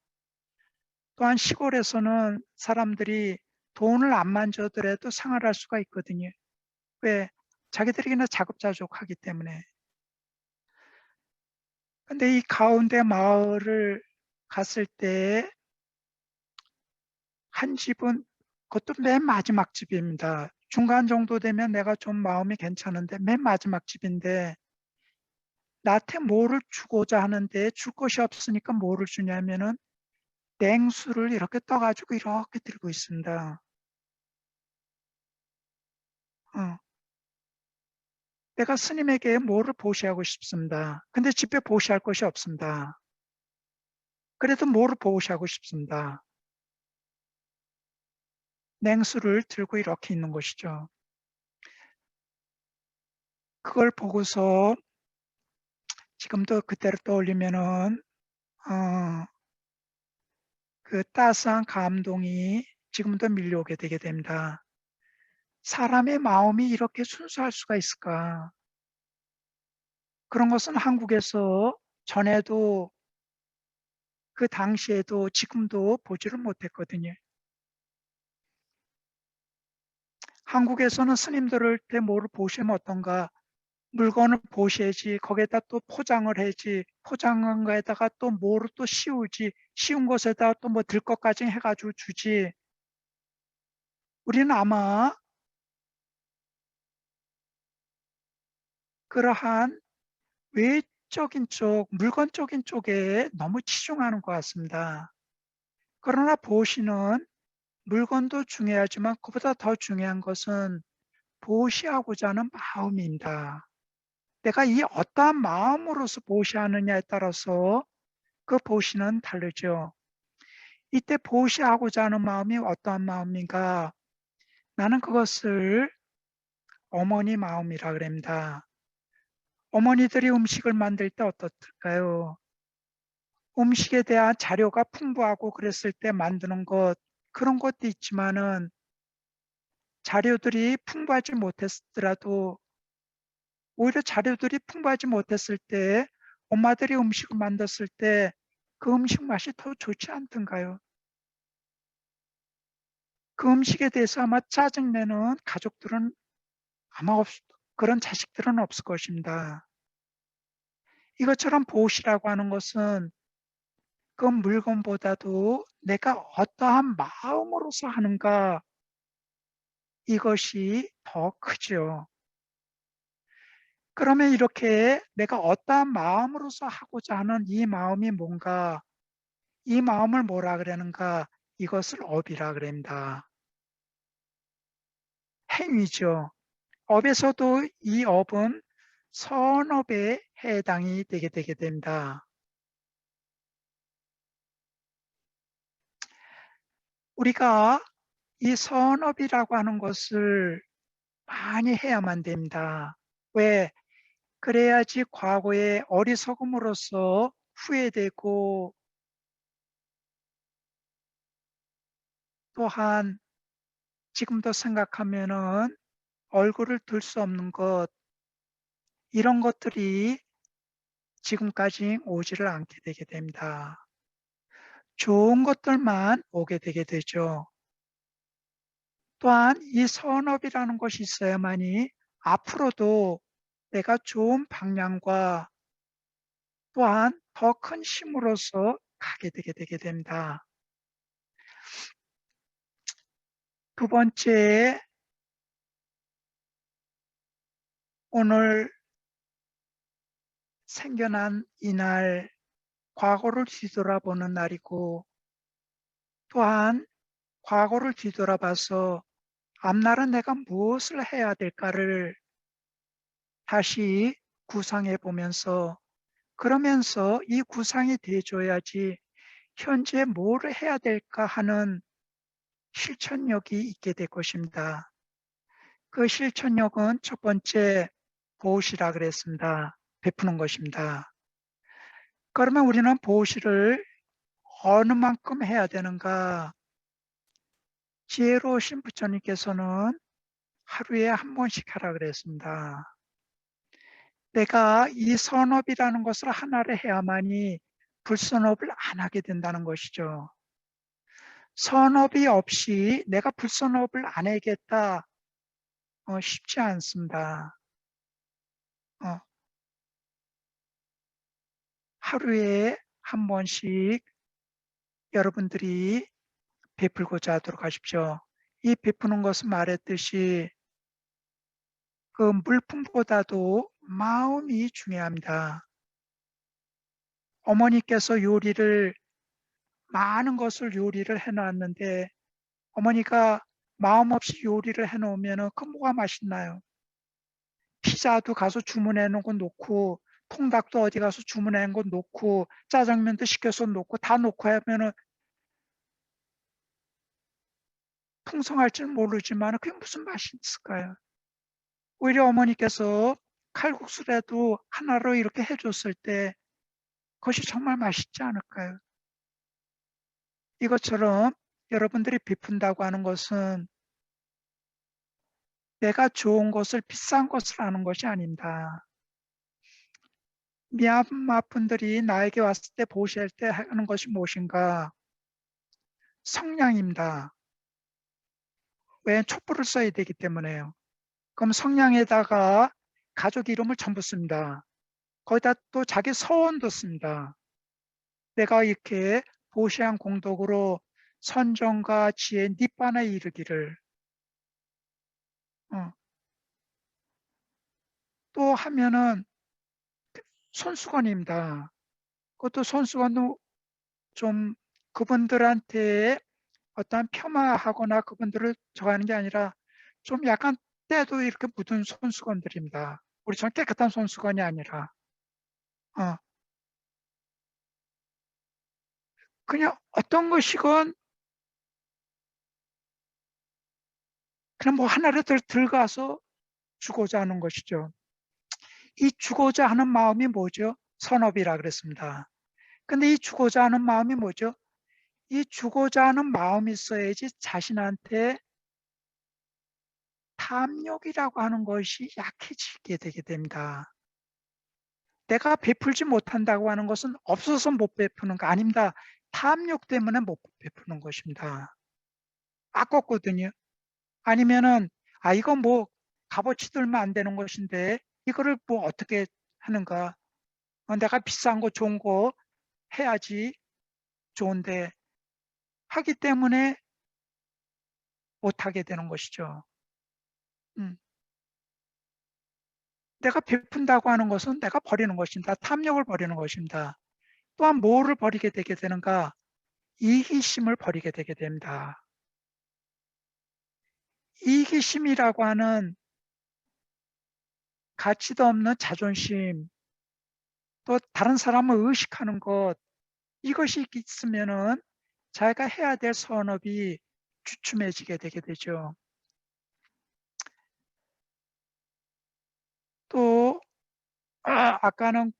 또한 시골에서는 사람들이 돈을 안 만져더라도 생활할 수가 있거든요. 왜? 자기들이나 자급자족하기 때문에. 근데 이 가운데 마을을 갔을 때 한 집은 그것도 맨 마지막 집입니다. 중간 정도 되면 내가 좀 마음이 괜찮은데 맨 마지막 집인데 나한테 뭐를 주고자 하는데 줄 것이 없으니까 뭐를 주냐면은 냉수를 이렇게 떠가지고 이렇게 들고 있습니다. 어, 내가 스님에게 뭐를 보시하고 싶습니다. 근데 집에 보시할 것이 없습니다. 그래도 뭐를 보시하고 싶습니다. 냉수를 들고 이렇게 있는 것이죠. 그걸 보고서 지금도 그때를 떠올리면은 어, 그 따스한 감동이 지금도 밀려오게 되게 됩니다. 사람의 마음이 이렇게 순수할 수가 있을까? 그런 것은 한국에서 전에도 그 당시에도 지금도 보지를 못했거든요. 한국에서는 스님들을 때 뭐를 보시면 어떤가? 물건을 보셔야지 거기에다 또 포장을 해야지 포장한 거에다가 또 뭐를 또 씌우지 씌운 것에다 또 뭐 들 것까지 해가지고 주지. 우리는 아마 그러한 외적인 쪽, 물건적인 쪽에 너무 치중하는 것 같습니다. 그러나 보시는 물건도 중요하지만 그보다 더 중요한 것은 보시하고자 하는 마음입니다. 내가 이 어떠한 마음으로서 보시하느냐에 따라서 그 보시는 다르죠. 이때 보시하고자 하는 마음이 어떠한 마음인가? 나는 그것을 어머니 마음이라 그럽니다. 어머니들이 음식을 만들 때 어떨까요? 음식에 대한 자료가 풍부하고 그랬을 때 만드는 것, 그런 것도 있지만은 자료들이 풍부하지 못했더라도 오히려 자료들이 풍부하지 못했을 때 엄마들이 음식을 만들었을 때 그 음식 맛이 더 좋지 않던가요? 그 음식에 대해서 아마 짜증내는 가족들은 아마 그런 자식들은 없을 것입니다. 이것처럼 보시라고 하는 것은 그 물건보다도 내가 어떠한 마음으로서 하는가, 이것이 더 크죠. 그러면 이렇게 내가 어떠한 마음으로서 하고자 하는 이 마음이 뭔가, 이 마음을 뭐라 그러는가? 이것을 업이라 그럽니다. 행위죠. 업에서도 이 업은 선업에 해당이 되게 됩니다. 우리가 이 선업이라고 하는 것을 많이 해야만 됩니다. 왜? 그래야지 과거에 어리석음으로써 후회되고, 또한 지금도 생각하면은 얼굴을 들 수 없는 것, 이런 것들이 지금까지 오지를 않게 되게 됩니다. 좋은 것들만 오게 되게 되죠. 또한 이 선업이라는 것이 있어야만이 앞으로도 내가 좋은 방향과 또한 더 큰 힘으로서 가게 되게 됩니다. 두 번째, 오늘 생겨난 이날, 과거를 뒤돌아보는 날이고, 또한 과거를 뒤돌아봐서 앞날은 내가 무엇을 해야 될까를 다시 구상해 보면서, 그러면서 이 구상이 돼줘야지 현재 뭘 해야 될까 하는 실천력이 있게 될 것입니다. 그 실천력은 첫 번째, 보시라 그랬습니다. 베푸는 것입니다. 그러면 우리는 보시를 어느 만큼 해야 되는가? 지혜로우신 부처님께서는 하루에 한 번씩 하라 그랬습니다. 내가 이 선업이라는 것을 하나를 해야만이 불선업을 안 하게 된다는 것이죠. 선업이 없이 내가 불선업을 안 하겠다, 쉽지 않습니다. 어, 하루에 한 번씩 여러분들이 베풀고자 하도록 하십시오. 이 베푸는 것은 말했듯이 그 물품보다도 마음이 중요합니다. 어머니께서 많은 것을 요리를 해놨는데 어머니가 마음 없이 요리를 해놓으면 그 뭐가 맛있나요? 피자도 가서 주문해 놓은 거 놓고, 통닭도 어디 가서 주문해 놓은 거 놓고, 짜장면도 시켜서 놓고, 다 놓고 하면은 풍성할 줄 모르지만 그게 무슨 맛이 있을까요? 오히려 어머니께서 칼국수라도 하나로 이렇게 해줬을 때 그것이 정말 맛있지 않을까요? 이것처럼 여러분들이 베푼다고 하는 것은 내가 좋은 것을, 비싼 것을 하는 것이 아닙니다. 미얀마 분들이 나에게 왔을 때 보실 때 하는 것이 무엇인가? 성냥입니다. 왜? 촛불을 써야 되기 때문에요. 그럼 성냥에다가 가족 이름을 전부 씁니다. 거기다 또 자기 서원도 씁니다. 내가 이렇게 보시한 공덕으로 선정과 지혜 니빠에 이르기를. 또 하면은 손수건입니다. 그것도 손수건도 좀 그분들한테 어떠한 폄하하거나 그분들을 저하는 게 아니라 좀 약간 때도 이렇게 묻은 손수건들입니다. 우리처럼 깨끗한 손수건이 아니라. 어, 그냥 어떤 것이건 그냥 뭐 하나를 들가서 주고자 하는 것이죠. 이 주고자 하는 마음이 뭐죠? 선업이라 그랬습니다. 근데 이 주고자 하는 마음이 뭐죠? 이 주고자 하는 마음이 있어야지 자신한테 탐욕이라고 하는 것이 약해지게 되게 됩니다. 내가 베풀지 못한다고 하는 것은 없어서 못 베푸는 거 아닙니다. 탐욕 때문에 못 베푸는 것입니다. 아깝거든요. 아니면은 이건 뭐 값어치 들면 안 되는 것인데 이거를 뭐 어떻게 하는가? 내가 비싼 거 좋은 거 해야지 좋은데 하기 때문에 못 하게 되는 것이죠. 음. 내가 베푼다고 하는 것은 내가 버리는 것입니다. 탐욕을 버리는 것입니다. 또한 뭐를 버리게 되게 되는가? 이기심을 버리게 되게 됩니다. 이기심이라고 하는 가치도 없는 자존심, 또 다른 사람을 의식하는 것, 이것이 있으면은 자기가 해야 될 선업이 주춤해지게 되게 되죠. 또 아까는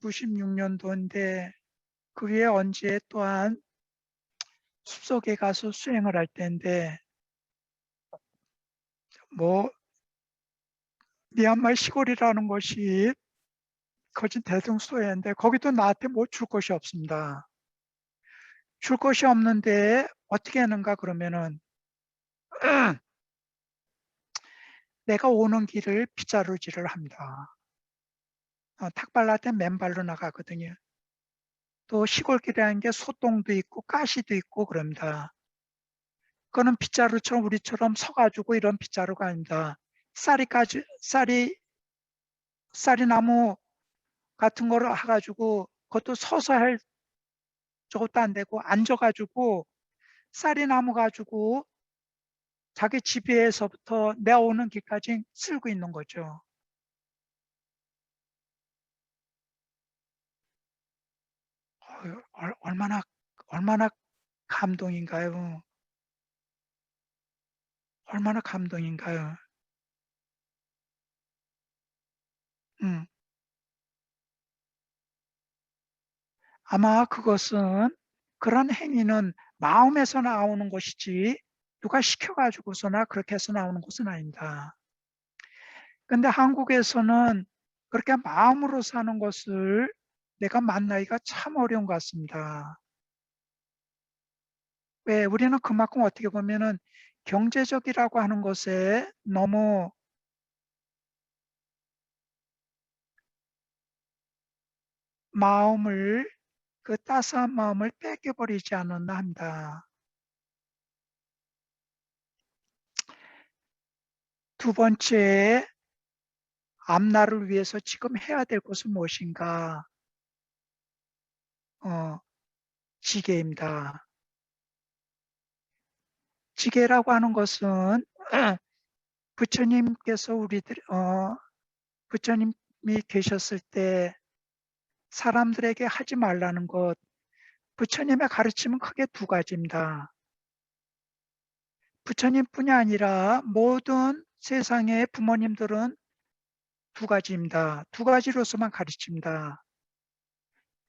96년도인데 그 위에 언제 또한 숲속에 가서 수행을 할 때인데 뭐 미얀마 시골이라는 것이 거진 대동소이인데 거기도 나한테 뭐 줄 것이 없습니다. 줄 것이 없는데 어떻게 하는가 그러면은 내가 오는 길을 빗자루질을 합니다. 탁발날 때 맨발로 나가거든요. 또 시골길이라는 게 소똥도 있고 가시도 있고 그럽니다. 그거는 빗자루처럼 우리처럼 서가지고 이런 빗자루가 아닙니다. 쌀이 나무 같은 거를 해가지고 그것도 서서 할 저것도 안 되고 앉아가지고 쌀이 나무 가지고 자기 집에서부터 내가 오는 길까지 쓸고 있는 거죠. 얼마나 감동인가요? 얼마나 감동인가요? 음, 아마 그것은 그런 행위는 마음에서 나오는 것이지 누가 시켜가지고서나 그렇게 해서 나오는 것은 아닙니다. 근데 한국에서는 그렇게 마음으로 사는 것을 내가 만나기가 참 어려운 것 같습니다. 왜? 우리는 그만큼 어떻게 보면은 경제적이라고 하는 것에 너무 마음을, 그 따스한 마음을 뺏겨버리지 않았나 합니다. 두 번째, 앞날을 위해서 지금 해야 될 것은 무엇인가? 어, 지게입니다. 지게라고 하는 것은 부처님께서 부처님이 계셨을 때 사람들에게 하지 말라는 것, 부처님의 가르침은 크게 두 가지입니다. 부처님뿐이 아니라 모든 세상의 부모님들은 두 가지입니다. 두 가지로서만 가르칩니다.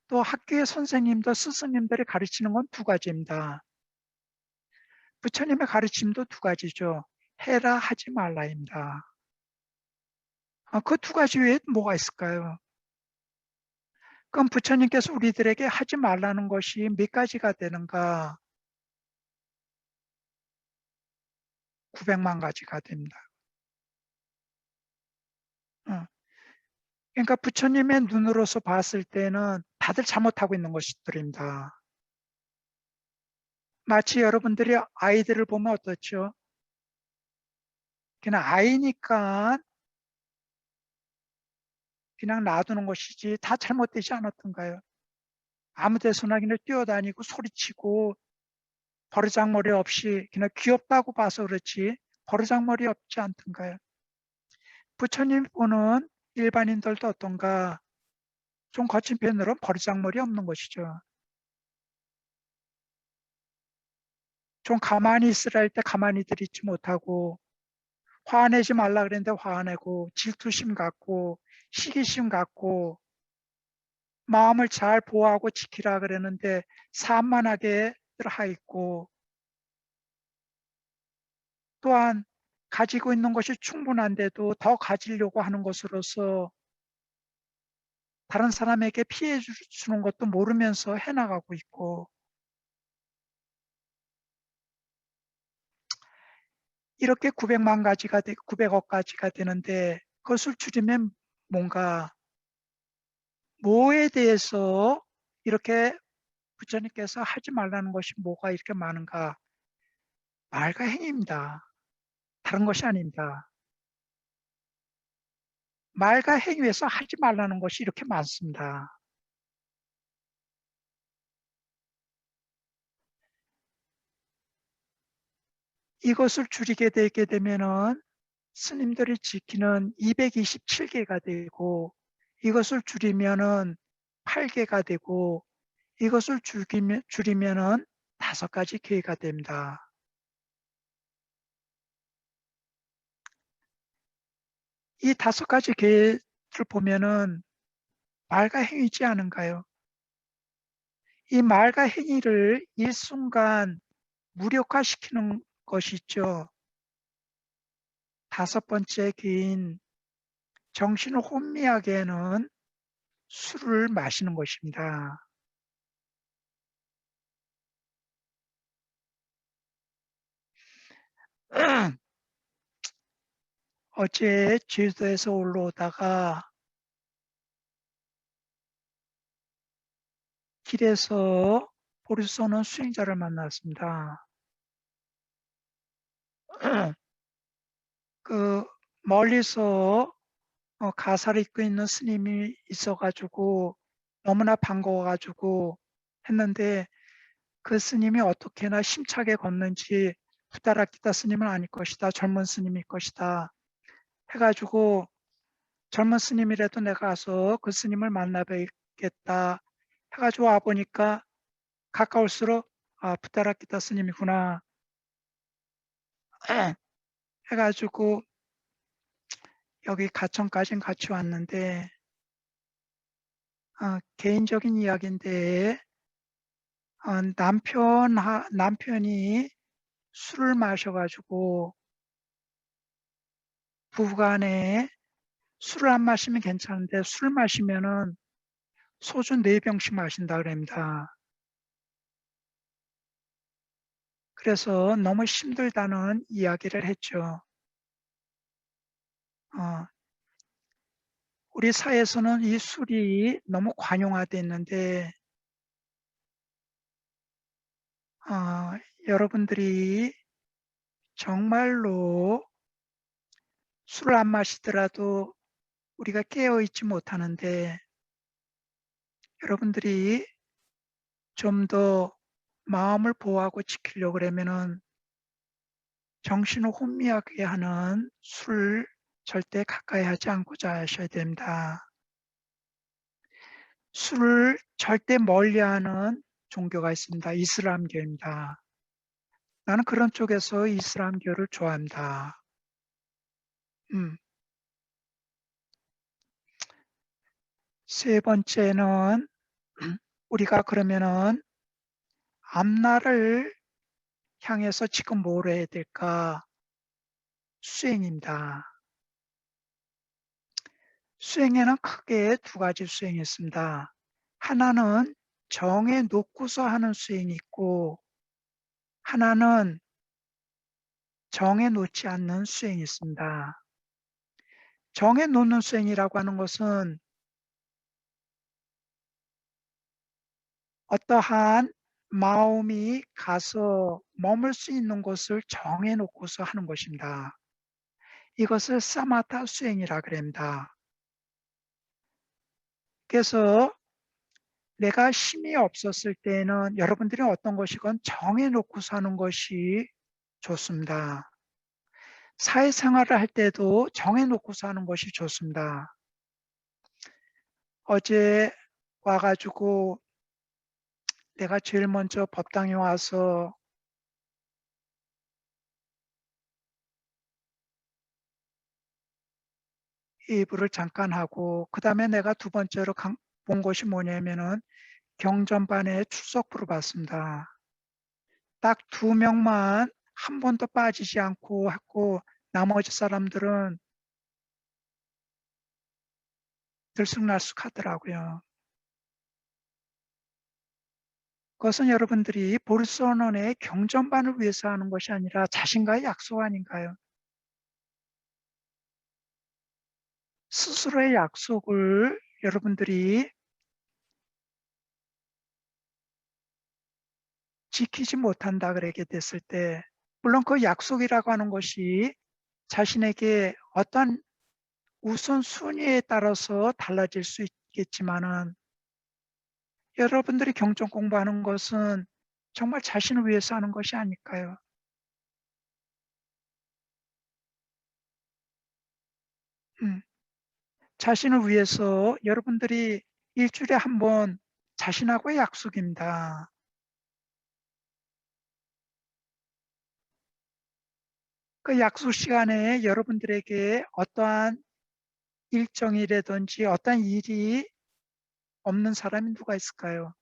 또 학교의 선생님도 스승님들이 가르치는 건 두 가지입니다. 부처님의 가르침도 두 가지죠. 해라 하지 말라입니다. 그 두 가지 외에 뭐가 있을까요? 그럼 부처님께서 우리들에게 하지 말라는 것이 몇 가지가 되는가? 900만 가지가 됩니다. 어. 그러니까 부처님의 눈으로서 봤을 때는 다들 잘못하고 있는 것들입니다. 마치 여러분들이 아이들을 보면 어떻죠? 그냥 아이니까 그냥 놔두는 것이지 다 잘못되지 않았던가요? 아무 데서나 그냥 뛰어다니고 소리치고 버르장머리 없이 그냥 귀엽다고 봐서 그렇지 버르장머리 없지 않던가요? 부처님 보는 일반인들도 어떤가? 좀 거친 편으로 버르장머리 없는 것이죠. 좀 가만히 있으라 할 때 가만히 있지 못하고 화내지 말라 그랬는데 화내고 질투심 갖고 시기심 갖고 마음을 잘 보호하고 지키라 그랬는데 산만하게 들어 있고 또한 가지고 있는 것이 충분한데도 더 가지려고 하는 것으로서 다른 사람에게 피해 주는 것도 모르면서 해나가고 있고 이렇게 900만 가지가 900억 가지가 되는데 그것을 줄이면 뭔가 뭐에 대해서 이렇게 부처님께서 하지 말라는 것이 뭐가 이렇게 많은가? 말과 행위입니다. 다른 것이 아닙니다. 말과 행위에서 하지 말라는 것이 이렇게 많습니다. 이것을 줄이게 되게 되면은 스님들이 지키는 227개가 되고, 이것을 줄이면은 8개가 되고, 이것을 줄이면은 5가지 계가 됩니다. 이 5가지 계를 보면은 말과 행위지 않은가요? 이 말과 행위를 일순간 무력화시키는 것이 있죠. 5번째 계인 정신을 혼미하게 하는 술을 마시는 것입니다. 어제 제주도에서 올라오다가 길에서 보리 쏘는 수행자를 만났습니다. 그 멀리서 가사를 입고 있는 스님이 있어가지고 너무나 반가워가지고 했는데, 그 스님이 어떻게나 힘차게 걷는지 부다라기타 스님은 아닐 것이다, 젊은 스님일 것이다 해가지고, 젊은 스님이라도 내가 가서 그 스님을 만나 뵙겠다 해가지고 와보니까 가까울수록 부다라기타 스님이구나 해가지고 여기 가천까진 같이 왔는데, 개인적인 이야기인데, 남편이 술을 마셔가지고 부부간에 술을 안 마시면 괜찮은데 술 마시면은 소주 4병씩 마신다 그럽니다. 그래서 너무 힘들다는 이야기를 했죠. 어, 우리 사회에서는 이 술이 너무 관용화되어 있는데, 여러분들이 정말로 술을 안 마시더라도 우리가 깨어 있지 못하는데, 여러분들이 좀 더 마음을 보호하고 지키려고 그러면은 정신을 혼미하게 하는 술 절대 가까이 하지 않고자 하셔야 됩니다. 술을 절대 멀리하는 종교가 있습니다. 이슬람교입니다. 나는 그런 쪽에서 이슬람교를 좋아합니다. 음. 세 번째는 우리가 그러면은 앞날을 향해서 지금 뭘 해야 될까? 수행입니다. 수행에는 크게 2가지 수행이 있습니다. 하나는 정해 놓고서 하는 수행이 있고, 하나는 정해 놓지 않는 수행이 있습니다. 정해 놓는 수행이라고 하는 것은 어떠한 마음이 가서 머물 수 있는 곳을 정해 놓고서 하는 것입니다. 이것을 사마타 수행이라 그럽니다. 그래서 내가 힘이 없었을 때는 여러분들이 어떤 것이건 정해 놓고서 하는 것이 좋습니다. 사회생활을 할 때도 정해 놓고서 하는 것이 좋습니다. 어제 와가지고 내가 제일 먼저 법당에 와서 일부를 잠깐 하고, 그 다음에 내가 2번째로 본 것이 뭐냐면은 경전반에 출석부를 봤습니다. 딱 2명만 한 번도 빠지지 않고 했고, 나머지 사람들은 들쑥날쑥하더라고요. 그것은 여러분들이 보리선언의 경전반을 위해서 하는 것이 아니라 자신과의 약속 아닌가요? 스스로의 약속을 여러분들이 지키지 못한다 그러게 됐을 때, 물론 그 약속이라고 하는 것이 자신에게 어떤 우선순위에 따라서 달라질 수 있겠지만은 여러분들이 경전 공부하는 것은 정말 자신을 위해서 하는 것이 아닐까요? 음. 자신을 위해서 여러분들이 일주일에 한 번 자신하고의 약속입니다. 그 약속 시간에 여러분들에게 어떠한 일정이라든지 어떠한 일이 없는 사람이 누가 있을까요?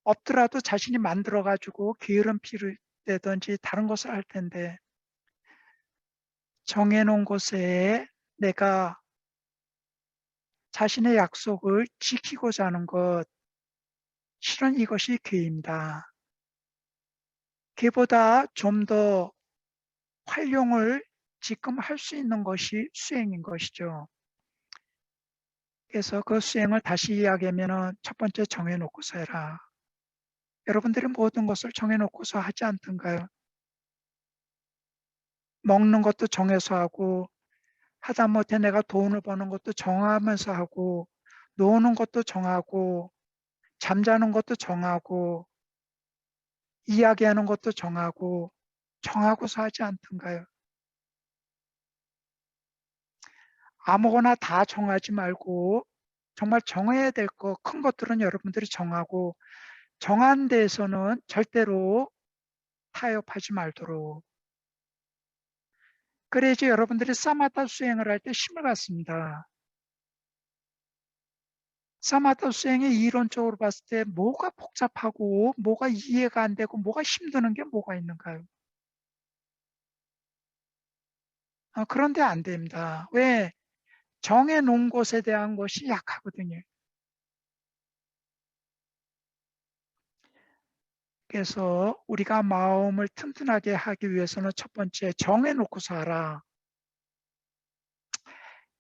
없더라도 자신이 만들어 가지고 게으름 피우다든지 다른 것을 할 텐데 정해 놓은 곳에 내가 자신의 약속을 지키고자 하는 것, 실은 이것이 교회입니다. 교회보다 좀 더 활용을 지금 할 수 있는 것이 수행인 것이죠. 그래서 그 수행을 다시 이야기하면은 첫 번째 정해 놓고서 해라. 여러분들이 모든 것을 정해 놓고서 하지 않던가요? 먹는 것도 정해서 하고 하다못해 내가 돈을 버는 것도 정하면서 하고 노는 것도 정하고 잠자는 것도 정하고 이야기하는 것도 정하고서 하지 않던가요? 아무거나 다 정하지 말고 정말 정해야 될 거 큰 것들은 여러분들이 정하고 정한 데에서는 절대로 타협하지 말도록. 그래야지 여러분들이 사마타 수행을 할 때 힘을 갖습니다. 사마타 수행이 이론적으로 봤을 때 뭐가 복잡하고 뭐가 이해가 안 되고 뭐가 힘드는 게 뭐가 있는가요? 그런데 안 됩니다. 왜? 정해 놓은 것에 대한 것이 약하거든요. 그래서 우리가 마음을 튼튼하게 하기 위해서는 첫 번째 정해 놓고서 하라.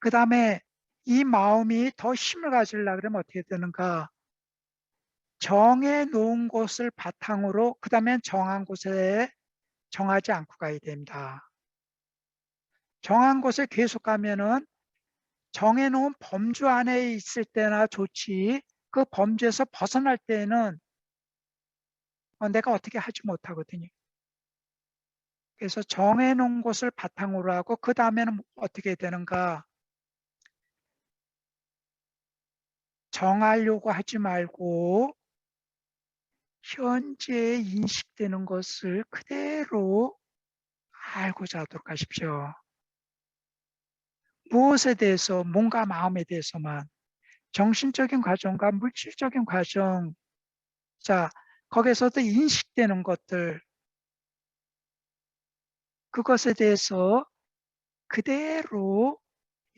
그다음에 이 마음이 더 힘을 가지려고 그러면 어떻게 되는가? 정해 놓은 것을 바탕으로 그다음엔 정한 곳에 정하지 않고 가야 됩니다. 정한 곳에 계속 가면은 정해 놓은 범주 안에 있을 때나 좋지 그 범주에서 벗어날 때에는 내가 어떻게 하지 못하거든요. 그래서 정해 놓은 것을 바탕으로 하고 그다음에는 어떻게 되는가? 정하려고 하지 말고 현재 인식되는 것을 그대로 알고자 하도록 하십시오. 무엇에 대해서, 몸과 마음에 대해서만, 정신적인 과정과 물질적인 과정, 자, 거기서도 인식되는 것들, 그것에 대해서 그대로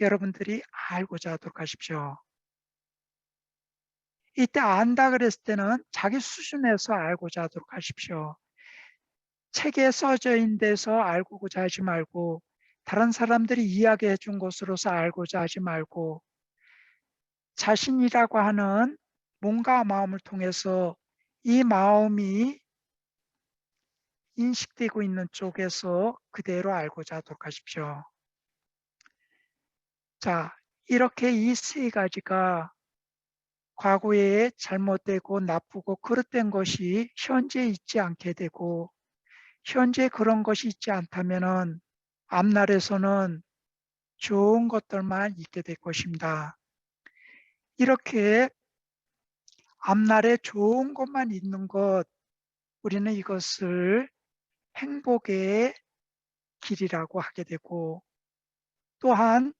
여러분들이 알고자 하도록 하십시오. 이때 안다 그랬을 때는 자기 수준에서 알고자 하도록 하십시오. 책에 써져 있는 데서 알고자 하지 말고 다른 사람들이 이야기해 준 것으로서 알고자 하지 말고 자신이라고 하는 몸과 마음을 통해서 이 마음이 인식되고 있는 쪽에서 그대로 알고자 하도록 하십시오. 자, 이렇게 이 세 가지가 과거에 잘못되고 나쁘고 그릇된 것이 현재 있지 않게 되고 현재 그런 것이 있지 않다면은 앞날에서는 좋은 것들만 있게 될 것입니다. 이렇게 앞날에 좋은 것만 있는 것, 우리는 이것을 행복의 길이라고 하게 되고 또한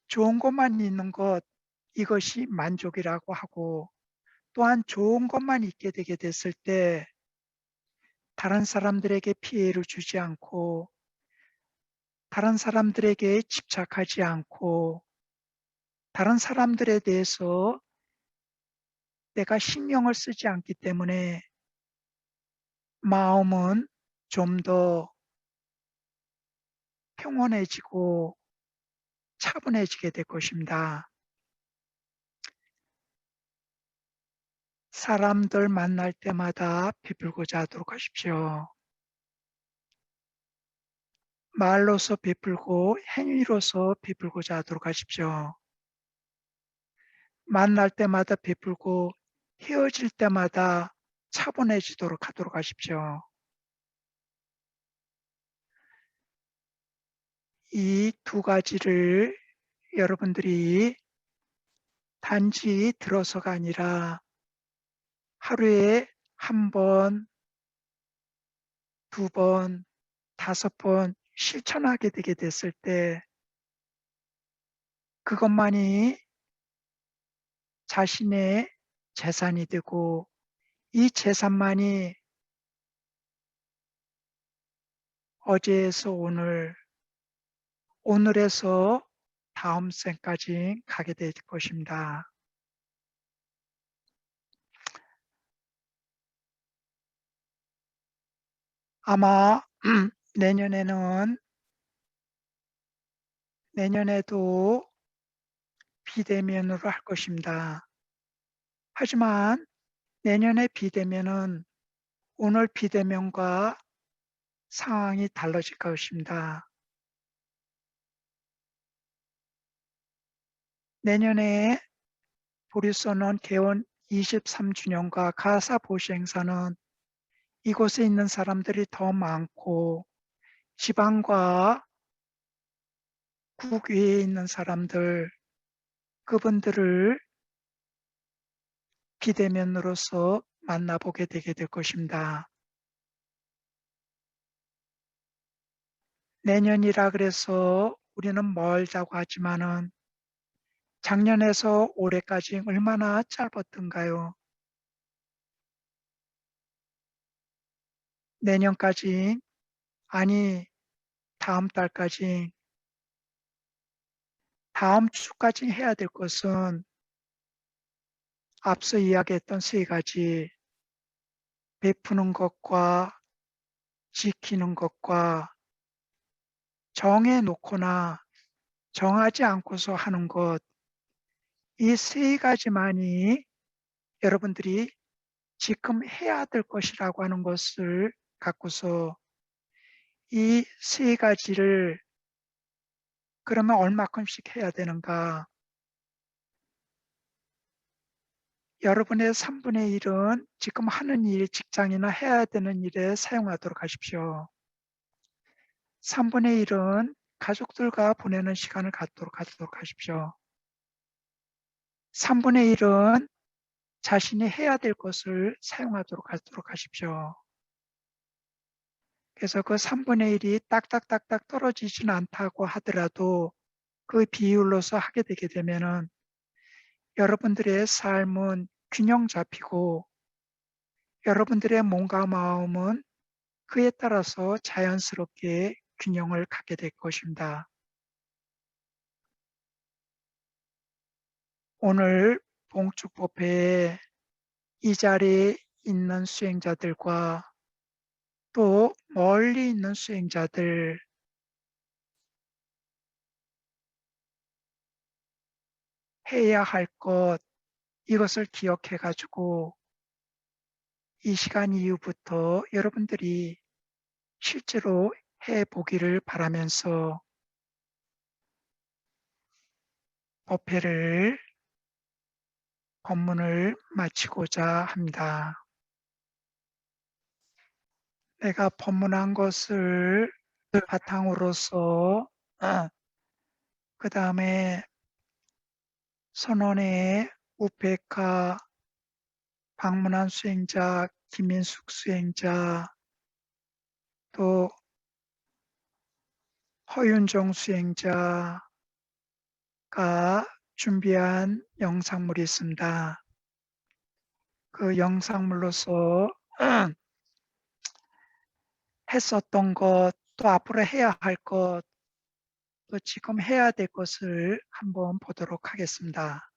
좋은 것만 있는 것, 이것이 만족이라고 하고 또한 좋은 것만 있게 되게 됐을 때 다른 사람들에게 피해를 주지 않고 다른 사람들에게 집착하지 않고 다른 사람들에 대해서 내가 신경을 쓰지 않기 때문에 마음은 좀 더 평온해지고 차분해지게 될 것입니다. 사람들 만날 때마다 베풀고자 하도록 하십시오. 말로서 베풀고 행위로서 베풀고자 하도록 하십시오. 만날 때마다 베풀고 헤어질 때마다 차분해지도록 하도록 하십시오. 이 두 가지를 여러분들이 단지 들어서가 아니라 하루에 한 번, 두 번, 5번 실천하게 되게 됐을 때 그것만이 자신의 재산이 되고 이 재산만이 어제에서 오늘, 오늘에서 다음 생까지 가게 될 것입니다. 아마 내년에도 비대면으로 할 것입니다. 하지만 내년에 비대면은 오늘 비대면과 상황이 달라질 것입니다. 내년에 보리소는 개원 23주년과 가사 보시 행사는 이곳에 있는 사람들이 더 많고 지방과 국외에 있는 사람들, 그분들을 비대면으로서 만나보게 되게 될 것입니다. 내년이라 그래서 우리는 멀다고 하지만은 작년에서 올해까지 얼마나 짧았던가요? 내년까지, 아니, 다음 달까지, 다음 주까지 해야 될 것은 앞서 이야기했던 세 가지, 베푸는 것과 지키는 것과 정해놓거나 정하지 않고서 하는 것, 이 세 가지만이 여러분들이 지금 해야 될 것이라고 하는 것을 갖고서 이 세 가지를 그러면 얼마큼씩 해야 되는가? 여러분의 3분의 1은 지금 하는 일, 직장이나 해야 되는 일에 사용하도록 하십시오. 3분의 1은 가족들과 보내는 시간을 갖도록 하십시오. 3분의 1은 자신이 해야 될 것을 사용하도록 하십시오. 그래서 그 3분의 1이 딱딱딱딱 떨어지지는 않다고 하더라도 그 비율로서 하게 되게 되면은 여러분들의 삶은 균형 잡히고 여러분들의 몸과 마음은 그에 따라서 자연스럽게 균형을 갖게 될 것입니다. 오늘 봉축법회에 이 자리에 있는 수행자들과 또 멀리 있는 수행자들, 해야 할 것, 이것을 기억해 가지고 이 시간 이후부터 여러분들이 실제로 해 보기를 바라면서 법문을 마치고자 합니다. 내가 법문한 것을 바탕으로서 그 다음에 선원의 우페카 방문한 수행자 김민숙 수행자 또 허윤정 수행자가 준비한 영상물이 있습니다. 그 영상물로서 했었던 것, 또 앞으로 해야 할 것, 또 지금 해야 될 것을 한번 보도록 하겠습니다.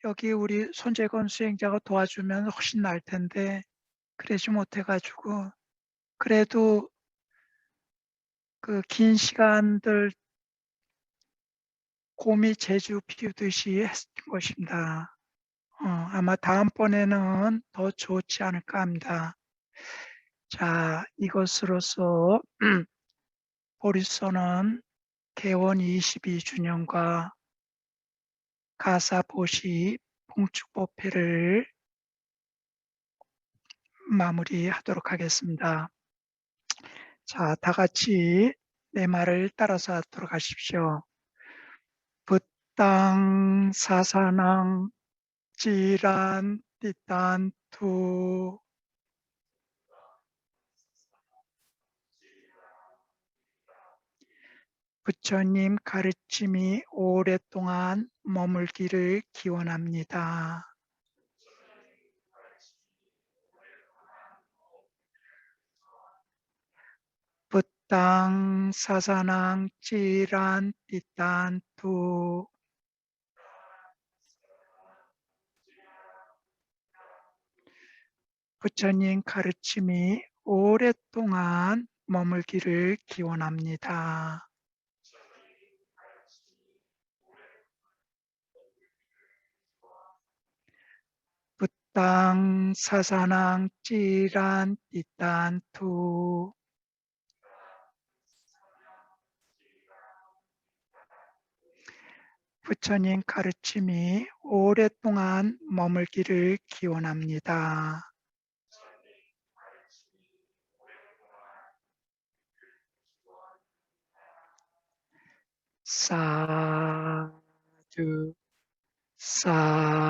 여기 우리 손재건 수행자가 도와주면 훨씬 나을 텐데 그러지 못해 가지고 그래도 그 긴 시간들 곰이 제주 피우듯이 했을 것입니다. 아마 다음번에는 더 좋지 않을까 합니다. 자, 이것으로서 보리소는 개원 22주년과 가사보시 봉축법회를 마무리하도록 하겠습니다. 자, 다 같이 내 말을 따라서 하도록 하십시오. 부땅 사사낭 지란 띠딴 투 부처님 가르침이 오랫동안 머물기를 기원합니다. 부땅 사사낭 찌란 띠딴 투 부처님 가르침이 오랫동안 머물기를 기원합니다. 부땅 사사낭 찌란 띠딴 투 부처님 가르침이 오랫동안 머물기를 기원합니다. 사두, 사두,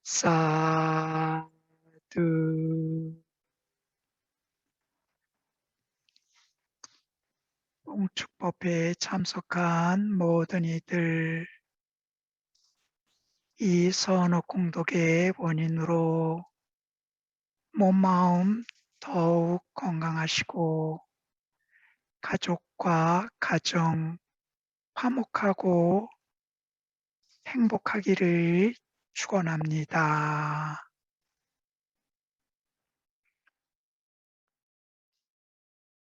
사두. 봉축법회에 참석한 모든 이들, 이 선업 공덕의 원인으로 몸마음 더욱 건강하시고 가족과 가정 화목하고 행복하기를 축원합니다.